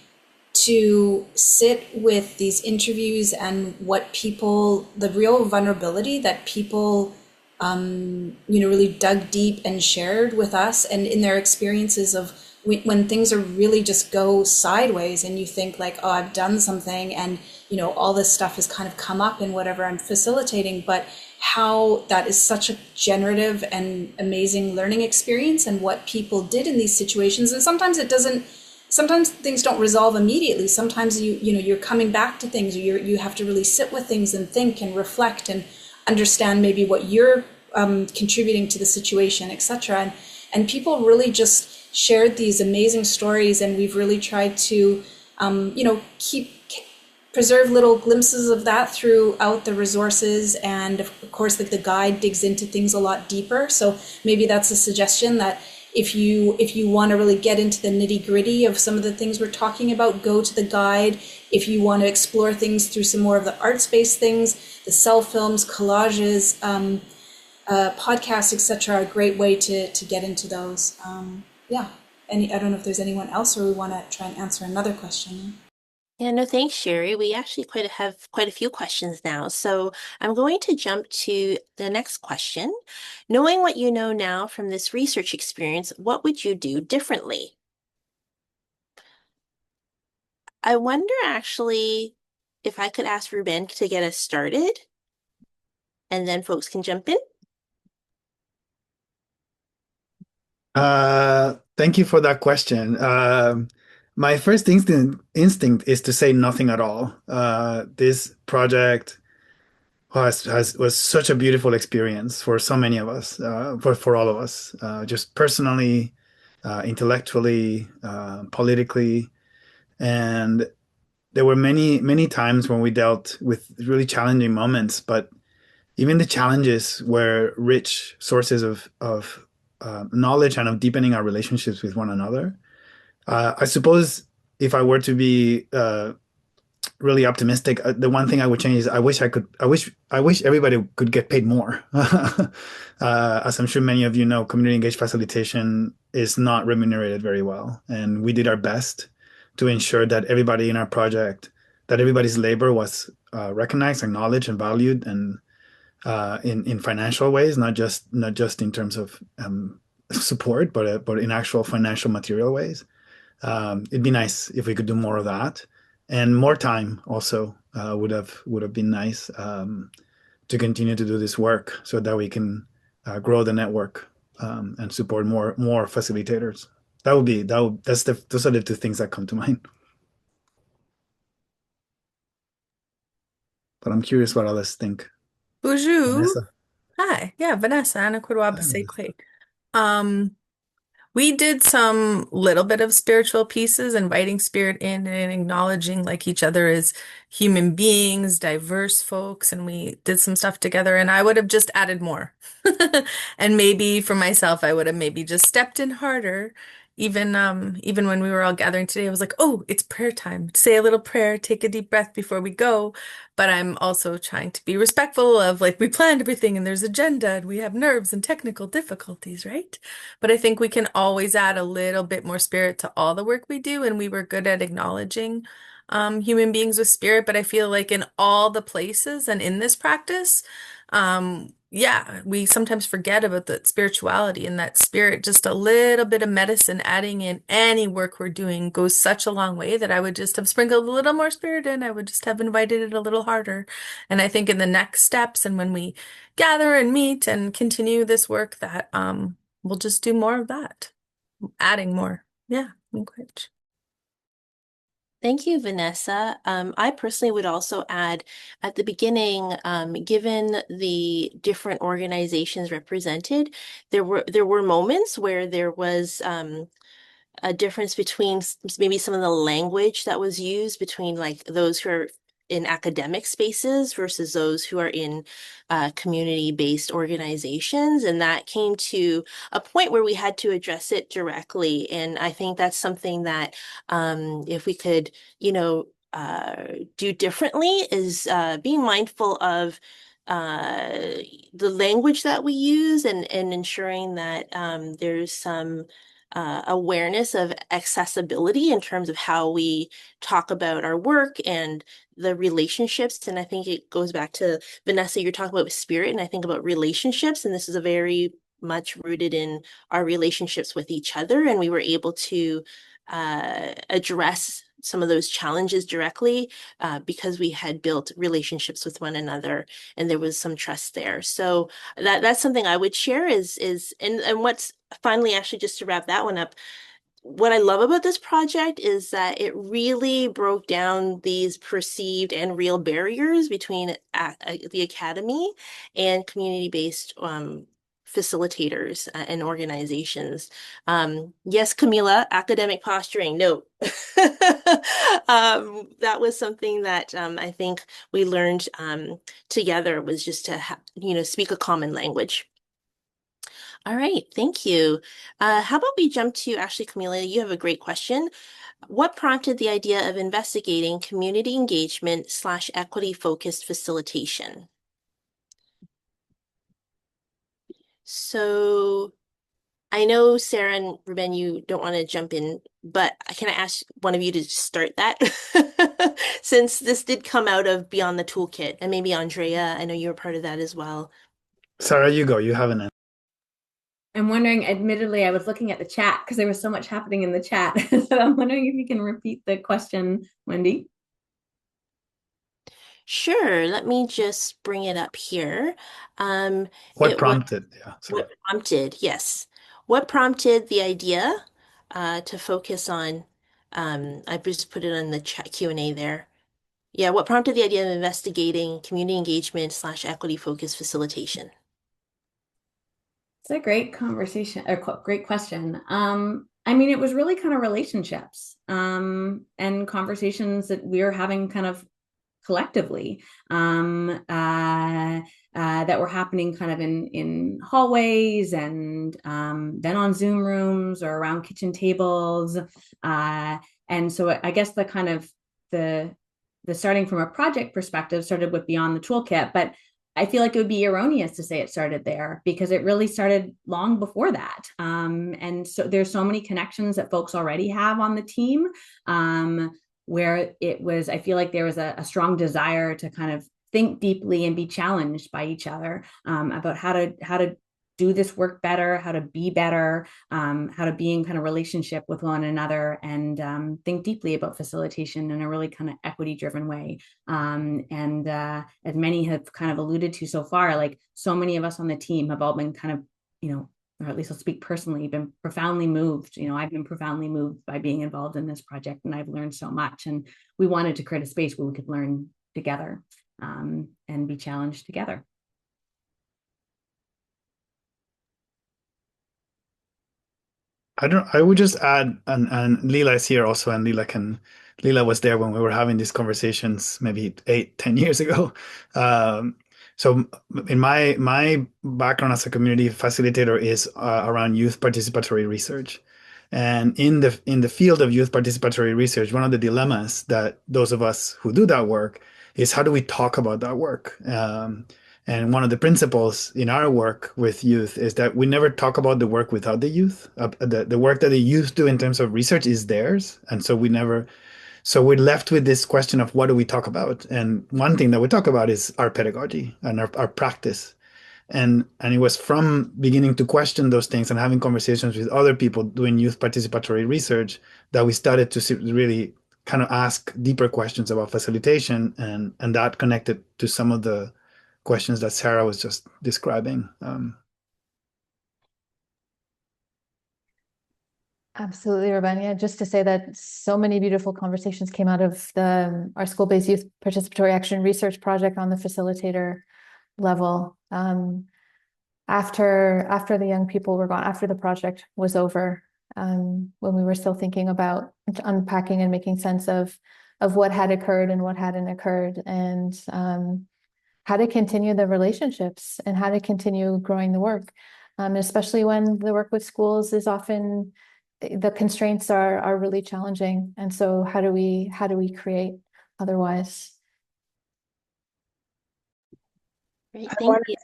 to sit with these interviews and the real vulnerability that people, really dug deep and shared with us, and in their experiences of when things are really just go sideways and you think like, oh, I've done something and, all this stuff has kind of come up in whatever I'm facilitating, but how that is such a generative and amazing learning experience, and what people did in these situations. And sometimes things don't resolve immediately. Sometimes you're coming back to things, or you have to really sit with things and think and reflect and understand maybe what you're contributing to the situation, etc. And people really just shared these amazing stories, and we've really tried to preserve little glimpses of that throughout the resources. And of course, like the guide digs into things a lot deeper. So maybe that's a suggestion, that if you want to really get into the nitty gritty of some of the things we're talking about, go to the guide. If you want to explore things through some more of the arts-based things, the self films, collages, podcasts, etc., are a great way to get into those. I don't know if there's anyone else, or we want to try and answer another question. Yeah, no, thanks, Sherry. We actually have quite a few questions now. So I'm going to jump to the next question. Knowing what you know now from this research experience, what would you do differently? I wonder actually if I could ask Ruben to get us started, and then folks can jump in. Thank you for that question. My first instinct is to say nothing at all. This project was such a beautiful experience for so many of us, for all of us, just personally, intellectually, politically, and there were many times when we dealt with really challenging moments, but even the challenges were rich sources of knowledge and of deepening our relationships with one another. I suppose if I were to be really optimistic, the one thing I would change is I wish everybody could get paid more. As I'm sure many of you know, community engaged facilitation is not remunerated very well, and we did our best to ensure that everybody in our project, that everybody's labor was recognized, acknowledged, and valued, and in financial ways, not just in terms of support, but in actual financial material ways. It'd be nice if we could do more of that, and more time also would have been nice to continue to do this work so that we can grow the network and support more facilitators. Those are the two things that come to mind. But I'm curious what others think. Bonjour. Vanessa. Hi. Yeah, Vanessa, Ana Kurwa Basekle. Um, we did some little bit of spiritual pieces, inviting spirit in and acknowledging like each other as human beings, diverse folks, and we did some stuff together, and I would have just added more. And maybe for myself, I would have maybe just stepped in harder. Even when we were all gathering today, I was like, oh, it's prayer time. Say a little prayer, take a deep breath before we go. But I'm also trying to be respectful of like we planned everything and there's agenda and we have nerves and technical difficulties, right? But I think we can always add a little bit more spirit to all the work we do, and we were good at acknowledging human beings with spirit. But I feel like in all the places and in this practice, yeah, we sometimes forget about that spirituality and that spirit. Just a little bit of medicine adding in any work we're doing goes such a long way that I would just have sprinkled a little more spirit in. I would just have invited it a little harder. And I think in the next steps and when we gather and meet and continue this work that we'll just do more of that, adding more. Yeah, encourage. Thank you, Vanessa. I personally would also add at the beginning, given the different organizations represented, there were moments where there was a difference between maybe some of the language that was used between like those who are in academic spaces versus those who are in community-based organizations. And that came to a point where we had to address it directly. And I think that's something that if we could, do differently is being mindful of the language that we use and ensuring that there's some awareness of accessibility in terms of how we talk about our work and the relationships. And I think it goes back to Vanessa, you're talking about spirit, and I think about relationships, and this is a very much rooted in our relationships with each other. And we were able to address some of those challenges directly because we had built relationships with one another and there was some trust there. So that's something I would share and what's finally actually just to wrap that one up, what I love about this project is that it really broke down these perceived and real barriers between the academy and community-based facilitators and organizations. Yes, Camila, academic posturing, no. That was something that I think we learned together was just to speak a common language. All right, thank you. How about we jump to actually, Camila, you have a great question. What prompted the idea of investigating community engagement / equity focused facilitation? So I know Sarah and Ruben, you don't want to jump in, but can I ask one of you to start that? Since this did come out of Beyond the Toolkit, and maybe Andrea, I know you were part of that as well. Sarah, you go. You have an answer. I'm wondering, admittedly, I was looking at the chat because there was so much happening in the chat. So I'm wondering if you can repeat the question, Wendy. Sure, let me just bring it up here. What prompted? Yeah, sorry. What prompted, yes. What prompted the idea to focus on, I just put it on the chat Q&A there. Yeah, what prompted the idea of investigating community engagement / equity focused facilitation? It's a great conversation, or great question. I mean, it was really kind of relationships and conversations that we were having kind of collectively, that were happening kind of in hallways and then on Zoom rooms or around kitchen tables. And so I guess the kind of the starting from a project perspective started with Beyond the Toolkit, but I feel like it would be erroneous to say it started there because it really started long before that. And so there's so many connections that folks already have on the team, where it was, I feel like there was a strong desire to kind of think deeply and be challenged by each other, about how to do this work better, how to be better, how to be in kind of relationship with one another, and think deeply about facilitation in a really kind of equity driven way. And as many have kind of alluded to so far, like so many of us on the team have all been kind of, or at least I'll speak personally, been profoundly moved. I've been profoundly moved by being involved in this project, and I've learned so much. And we wanted to create a space where we could learn together, and be challenged together. I would just add, and Leela is here also, and Leela was there when we were having these conversations maybe 8, 10 years ago. So in my background as a community facilitator is around youth participatory research. And in the field of youth participatory research, one of the dilemmas that those of us who do that work is how do we talk about that work? And one of the principles in our work with youth is that we never talk about the work without the youth. The work that the youth do in terms of research is theirs. And so we're left with this question of what do we talk about? And one thing that we talk about is our pedagogy and our practice. And it was from beginning to question those things and having conversations with other people doing youth participatory research that we started to really kind of ask deeper questions about facilitation, and that connected to some of the questions that Sarah was just describing. Absolutely, Ruben. Yeah, just to say that so many beautiful conversations came out of our school-based youth participatory action research project on the facilitator level. After the young people were gone, after the project was over, when we were still thinking about unpacking and making sense of what had occurred and what hadn't occurred, and how to continue the relationships and how to continue growing the work, especially when the work with schools is often the constraints are really challenging. And so how do we create otherwise? Great, thank you.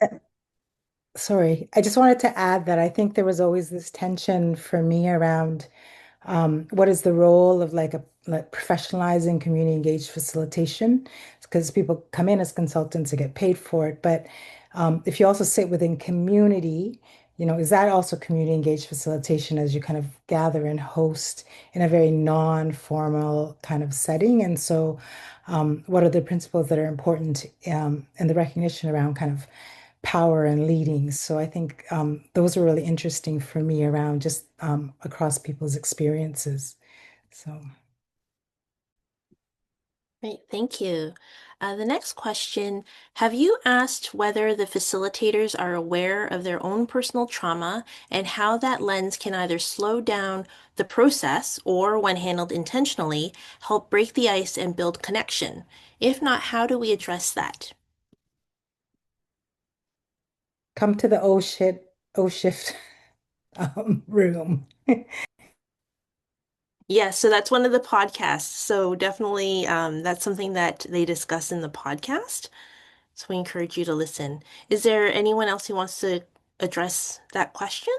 Sorry, I just wanted to add that I think there was always this tension for me around what is the role of like professionalizing community engaged facilitation, because people come in as consultants to get paid for it. But if you also sit within community, is that also community engaged facilitation as you kind of gather and host in a very non-formal kind of setting? And so what are the principles that are important, and the recognition around kind of power and leading? So I think those are really interesting for me around just across people's experiences. So. Great, thank you. The next question, have you asked whether the facilitators are aware of their own personal trauma and how that lens can either slow down the process or, when handled intentionally, help break the ice and build connection? If not, how do we address that? Come to the oh shift room. Yeah, so that's one of the podcasts. So definitely that's something that they discuss in the podcast. So we encourage you to listen. Is there anyone else who wants to address that question?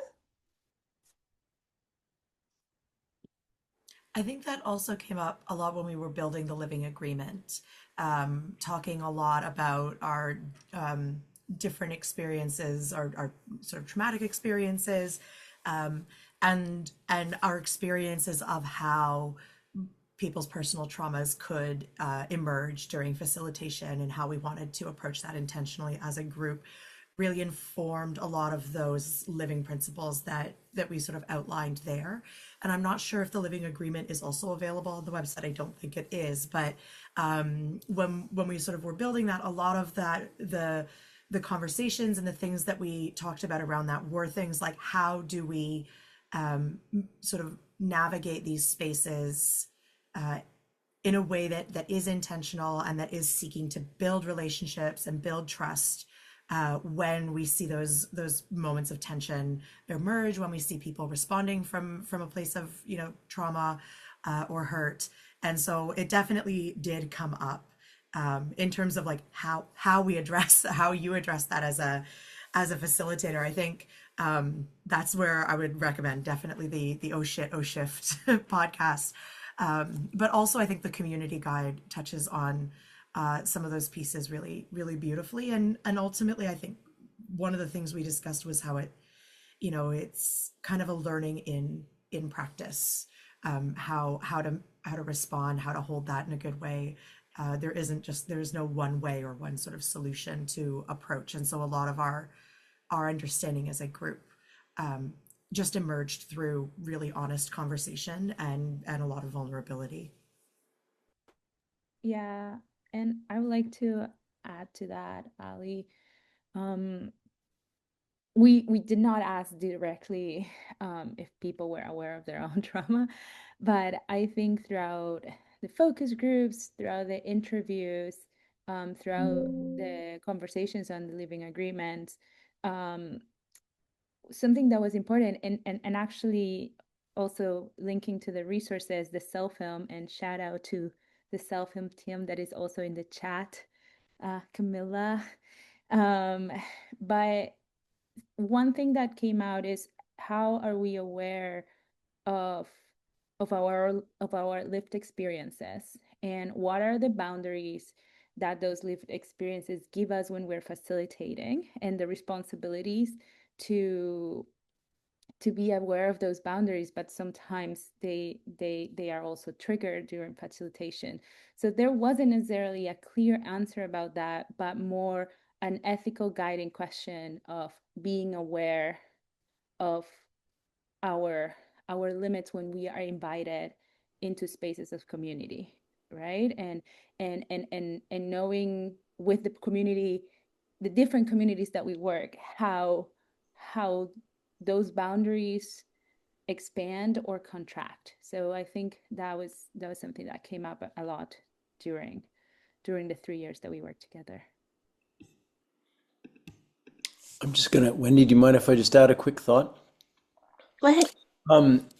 I think that also came up a lot when we were building the living agreement, talking a lot about our different experiences, our sort of traumatic experiences, and our experiences of how people's personal traumas could emerge during facilitation, and how we wanted to approach that intentionally as a group really informed a lot of those living principles that we sort of outlined there. And I'm not sure if the living agreement is also available on the website. I don't think it is, but when we sort of were building that, a lot of that, the conversations and the things that we talked about around that were things like, how do we sort of navigate these spaces in a way that is intentional and that is seeking to build relationships and build trust when we see those moments of tension emerge, when we see people responding from a place of trauma or hurt. And so it definitely did come up in terms of like how we address how you address that as a facilitator. I think that's where I would recommend definitely the Oh Shit, Oh Shift podcast. But also I think the community guide touches on some of those pieces really, really beautifully. And ultimately, I think one of the things we discussed was how it's kind of a learning in practice, how to respond, how to hold that in a good way. There's no one way or one sort of solution to approach. And so a lot of our understanding as a group just emerged through really honest conversation and a lot of vulnerability. Yeah, and I would like to add to that, Ali. We did not ask directly if people were aware of their own trauma, but I think throughout the focus groups, throughout the interviews, throughout the conversations on the living agreement, something that was important and actually also linking to the resources, the self-film, and shout out to the self-film team that is also in the chat, Camilla. But one thing that came out is how are we aware of our lived experiences, and what are the boundaries that those lived experiences give us when we're facilitating, and the responsibilities to be aware of those boundaries, but sometimes they are also triggered during facilitation. So there wasn't necessarily a clear answer about that, but more an ethical guiding question of being aware of our limits when we are invited into spaces of community, right? And knowing with the community, the different communities that we work, how those boundaries expand or contract. So I think that was something that came up a lot during the 3 years that we worked together. Wendy, do you mind if I just add a quick thought? Go ahead.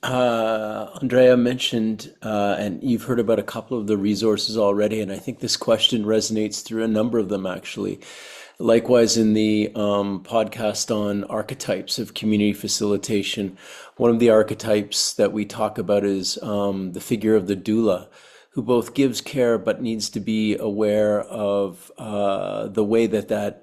Andrea mentioned, and you've heard about a couple of the resources already, and I think this question resonates through a number of them actually. Likewise, in the podcast on archetypes of community facilitation, one of the archetypes that we talk about is the figure of the doula, who both gives care but needs to be aware of the way that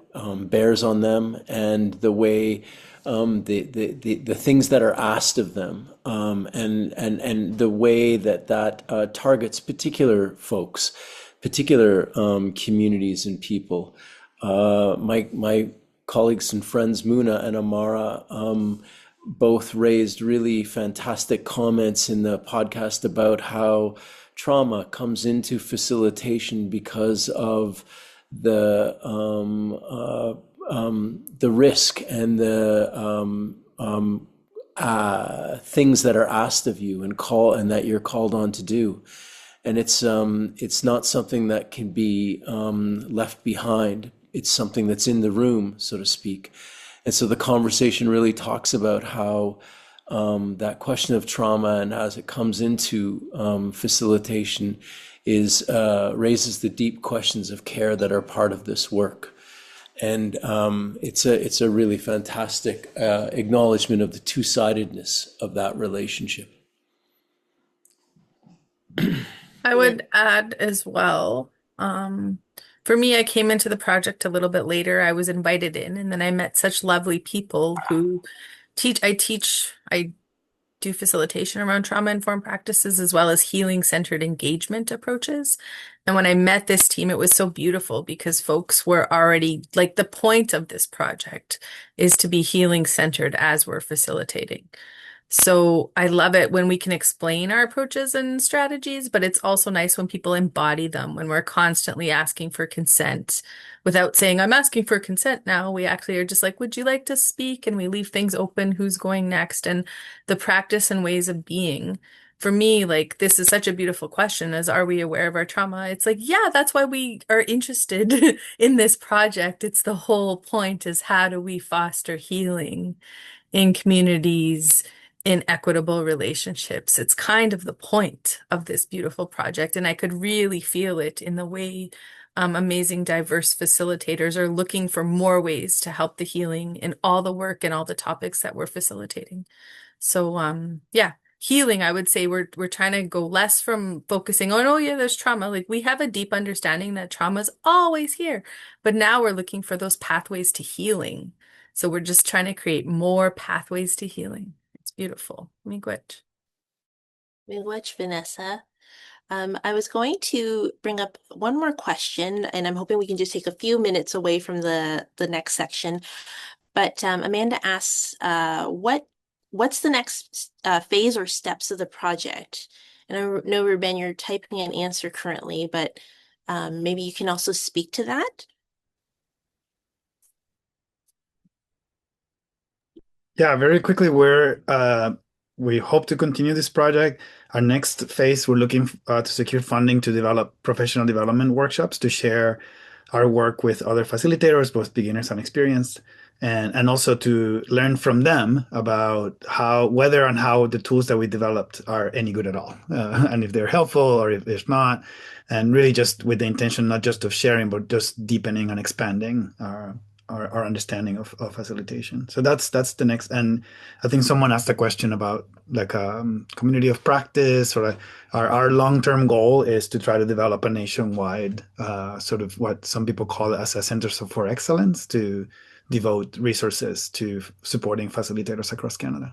bears on them, and the way the things that are asked of them, and the way that targets particular folks, particular communities and people. My colleagues and friends Muna and Amara both raised really fantastic comments in the podcast about how trauma comes into facilitation because of the risk and the things that are asked of you and that you're called on to do. And it's not something that can be left behind. It's something that's in the room, so to speak. And so the conversation really talks about how that question of trauma, and as it comes into facilitation, raises the deep questions of care that are part of this work. And it's a really fantastic acknowledgement of the two-sidedness of that relationship. I would add as well. For me, I came into the project a little bit later. I was invited in, and then I met such lovely people who I do facilitation around trauma-informed practices as well as healing-centered engagement approaches. And when I met this team, it was so beautiful because folks were already, like, the point of this project is to be healing-centered as we're facilitating. So I love it when we can explain our approaches and strategies, but it's also nice when people embody them, when we're constantly asking for consent without saying, I'm asking for consent now. We actually are just like, would you like to speak? And we leave things open, who's going next? And the practice and ways of being for me, like, this is such a beautiful question as are we aware of our trauma? It's like, yeah, that's why we are interested in this project. It's the whole point is how do we foster healing in communities, in equitable relationships. It's kind of the point of this beautiful project. And I could really feel it in the way amazing, diverse facilitators are looking for more ways to help the healing in all the work and all the topics that we're facilitating. So, yeah. Healing, I would say we're trying to go less from focusing on, oh yeah, there's trauma. Like we have a deep understanding that trauma is always here, but now we're looking for those pathways to healing. So we're just trying to create more pathways to healing. It's beautiful. Miigwech. Miigwech, Vanessa. I was going to bring up one more question, and I'm hoping we can just take a few minutes away from the next section. But Amanda asks, what's the next phase or steps of the project? And I know, Ruben, you're typing an answer currently, but maybe you can also speak to that. Yeah, very quickly, we hope to continue this project. Our next phase, we're looking to secure funding to develop professional development workshops to share our work with other facilitators, both beginners and experienced, and also to learn from them about whether and how the tools that we developed are any good at all, and if they're helpful or if they're not, and really just with the intention not just of sharing, but just deepening and expanding our understanding of facilitation. So that's the next. And I think someone asked a question about like community of practice, or like our long-term goal is to try to develop a nationwide sort of what some people call as a centers for excellence to devote resources to supporting facilitators across Canada.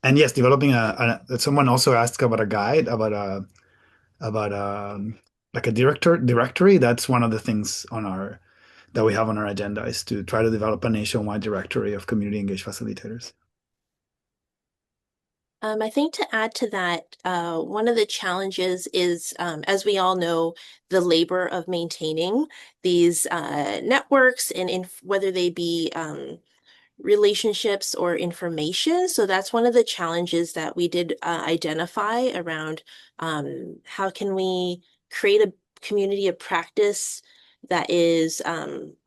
And yes, developing someone also asked about a guide about like a directory. That's one of the things that we have on our agenda, is to try to develop a nationwide directory of community engaged facilitators. I think to add to that, one of the challenges is, as we all know, the labor of maintaining these networks and whether they be relationships or information. So that's one of the challenges that we did identify around how can we create a community of practice that is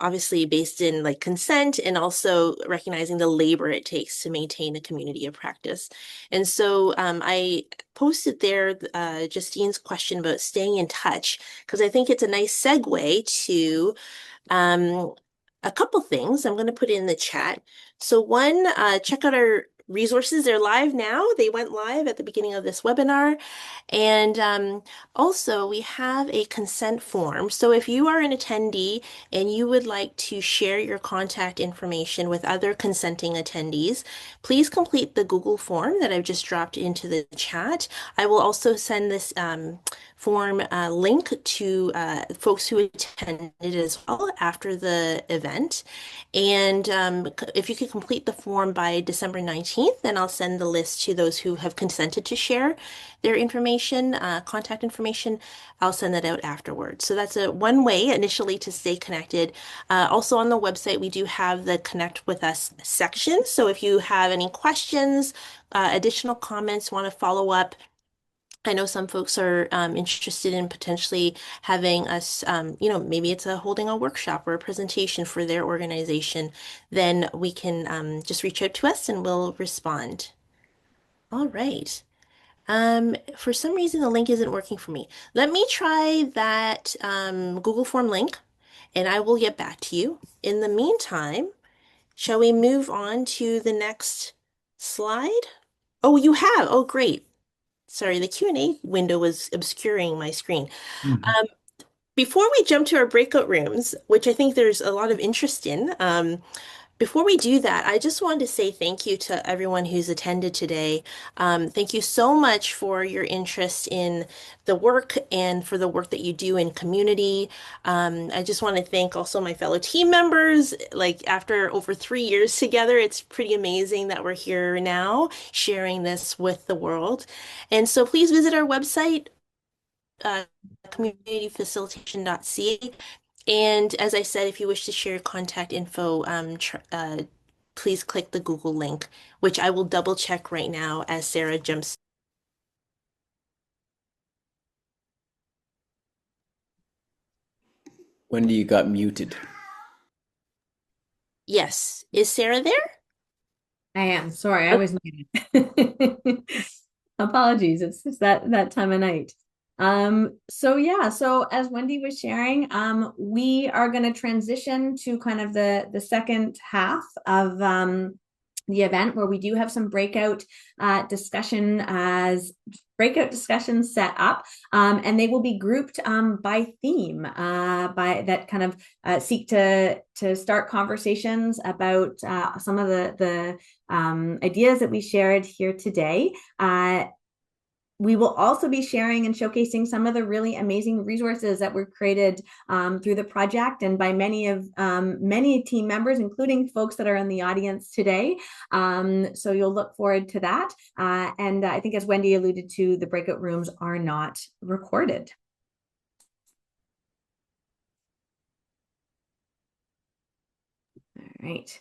obviously based in like consent and also recognizing the labor it takes to maintain a community of practice. And so I posted there Justine's question about staying in touch, because I think it's a nice segue to a couple things I'm going to put in the chat. So one, check out our resources. They're live now. They went live at the beginning of this webinar. And also we have a consent form. So if you are an attendee and you would like to share your contact information with other consenting attendees, please complete the Google form that I've just dropped into the chat. I will also send this form link to folks who attended as well after the event. And if you could complete the form by December 19th, then I'll send the list to those who have consented to share their information, contact information. I'll send that out afterwards. So that's one way initially to stay connected. Also on the website, we do have the Connect with Us section. So if you have any questions, additional comments, want to follow up, I know some folks are interested in potentially having us, maybe it's holding a workshop or a presentation for their organization, then we can just reach out to us and we'll respond. All right. For some reason, the link isn't working for me. Let me try that Google Form link and I will get back to you. In the meantime, shall we move on to the next slide? Oh, you have. Oh, great. Sorry, the Q&A window was obscuring my screen. Mm-hmm. Before we jump to our breakout rooms, which I think there's a lot of interest in, before we do that, I just wanted to say thank you to everyone who's attended today. Thank you so much for your interest in the work and for the work that you do in community. I just want to thank also my fellow team members. Like after over 3 years together, it's pretty amazing that we're here now sharing this with the world. And so please visit our website, communityfacilitation.ca. And as I said, if you wish to share contact info, please click the Google link, which I will double check right now as Sarah jumps. Wendy, you got muted. Yes. Is Sarah there? I am. Sorry, I was muted. Apologies. It's just that time of night. So yeah, so as Wendy was sharing, we are going to transition to kind of the second half of the event where we do have some breakout discussions set up, and they will be grouped by theme, by that kind of seek to start conversations about some of the ideas that we shared here today. We will also be sharing and showcasing some of the really amazing resources that were created through the project and by many team members, including folks that are in the audience today. So you'll look forward to that. And I think, as Wendy alluded to, the breakout rooms are not recorded. All right.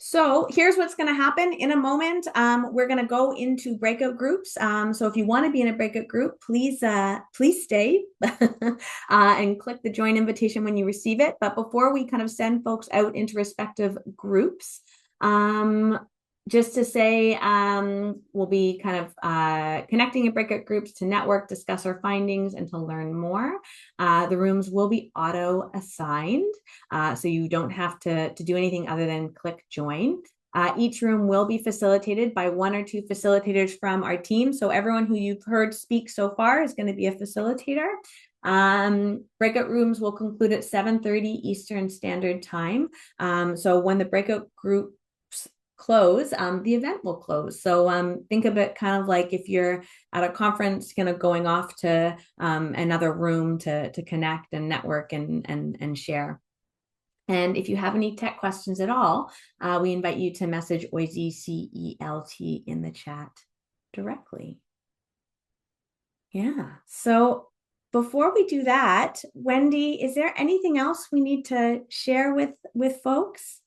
So here's what's going to happen in a moment. We're going to go into breakout groups. So if you want to be in a breakout group, please stay and click the join invitation when you receive it. But before we kind of send folks out into respective groups, just to say, we'll be kind of connecting in breakout groups to network, discuss our findings, and to learn more. The rooms will be auto assigned, so you don't have to do anything other than click join. Each room will be facilitated by 1 or 2 facilitators from our team. So everyone who you've heard speak so far is going to be a facilitator. Breakout rooms will conclude at 7:30 Eastern Standard Time. So when the breakout groups close, the event will close. So think of it kind of like if you're at a conference, kind of going off to another room to connect and network and share. And if you have any tech questions at all, we invite you to message Oisy CELT in the chat directly. Yeah. So before we do that, Wendy, is there anything else we need to share with folks?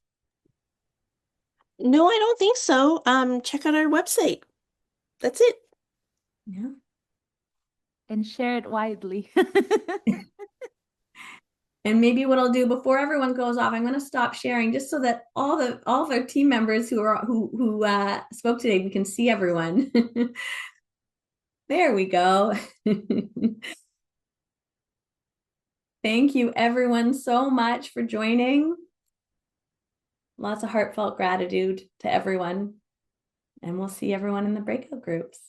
No, I don't think so. Check out our website. That's it. Yeah. And share it widely. And maybe what I'll do before everyone goes off, I'm going to stop sharing just so that all of our team members who spoke today, we can see everyone. There we go. Thank you everyone so much for joining. Lots of heartfelt gratitude to everyone. And we'll see everyone in the breakout groups.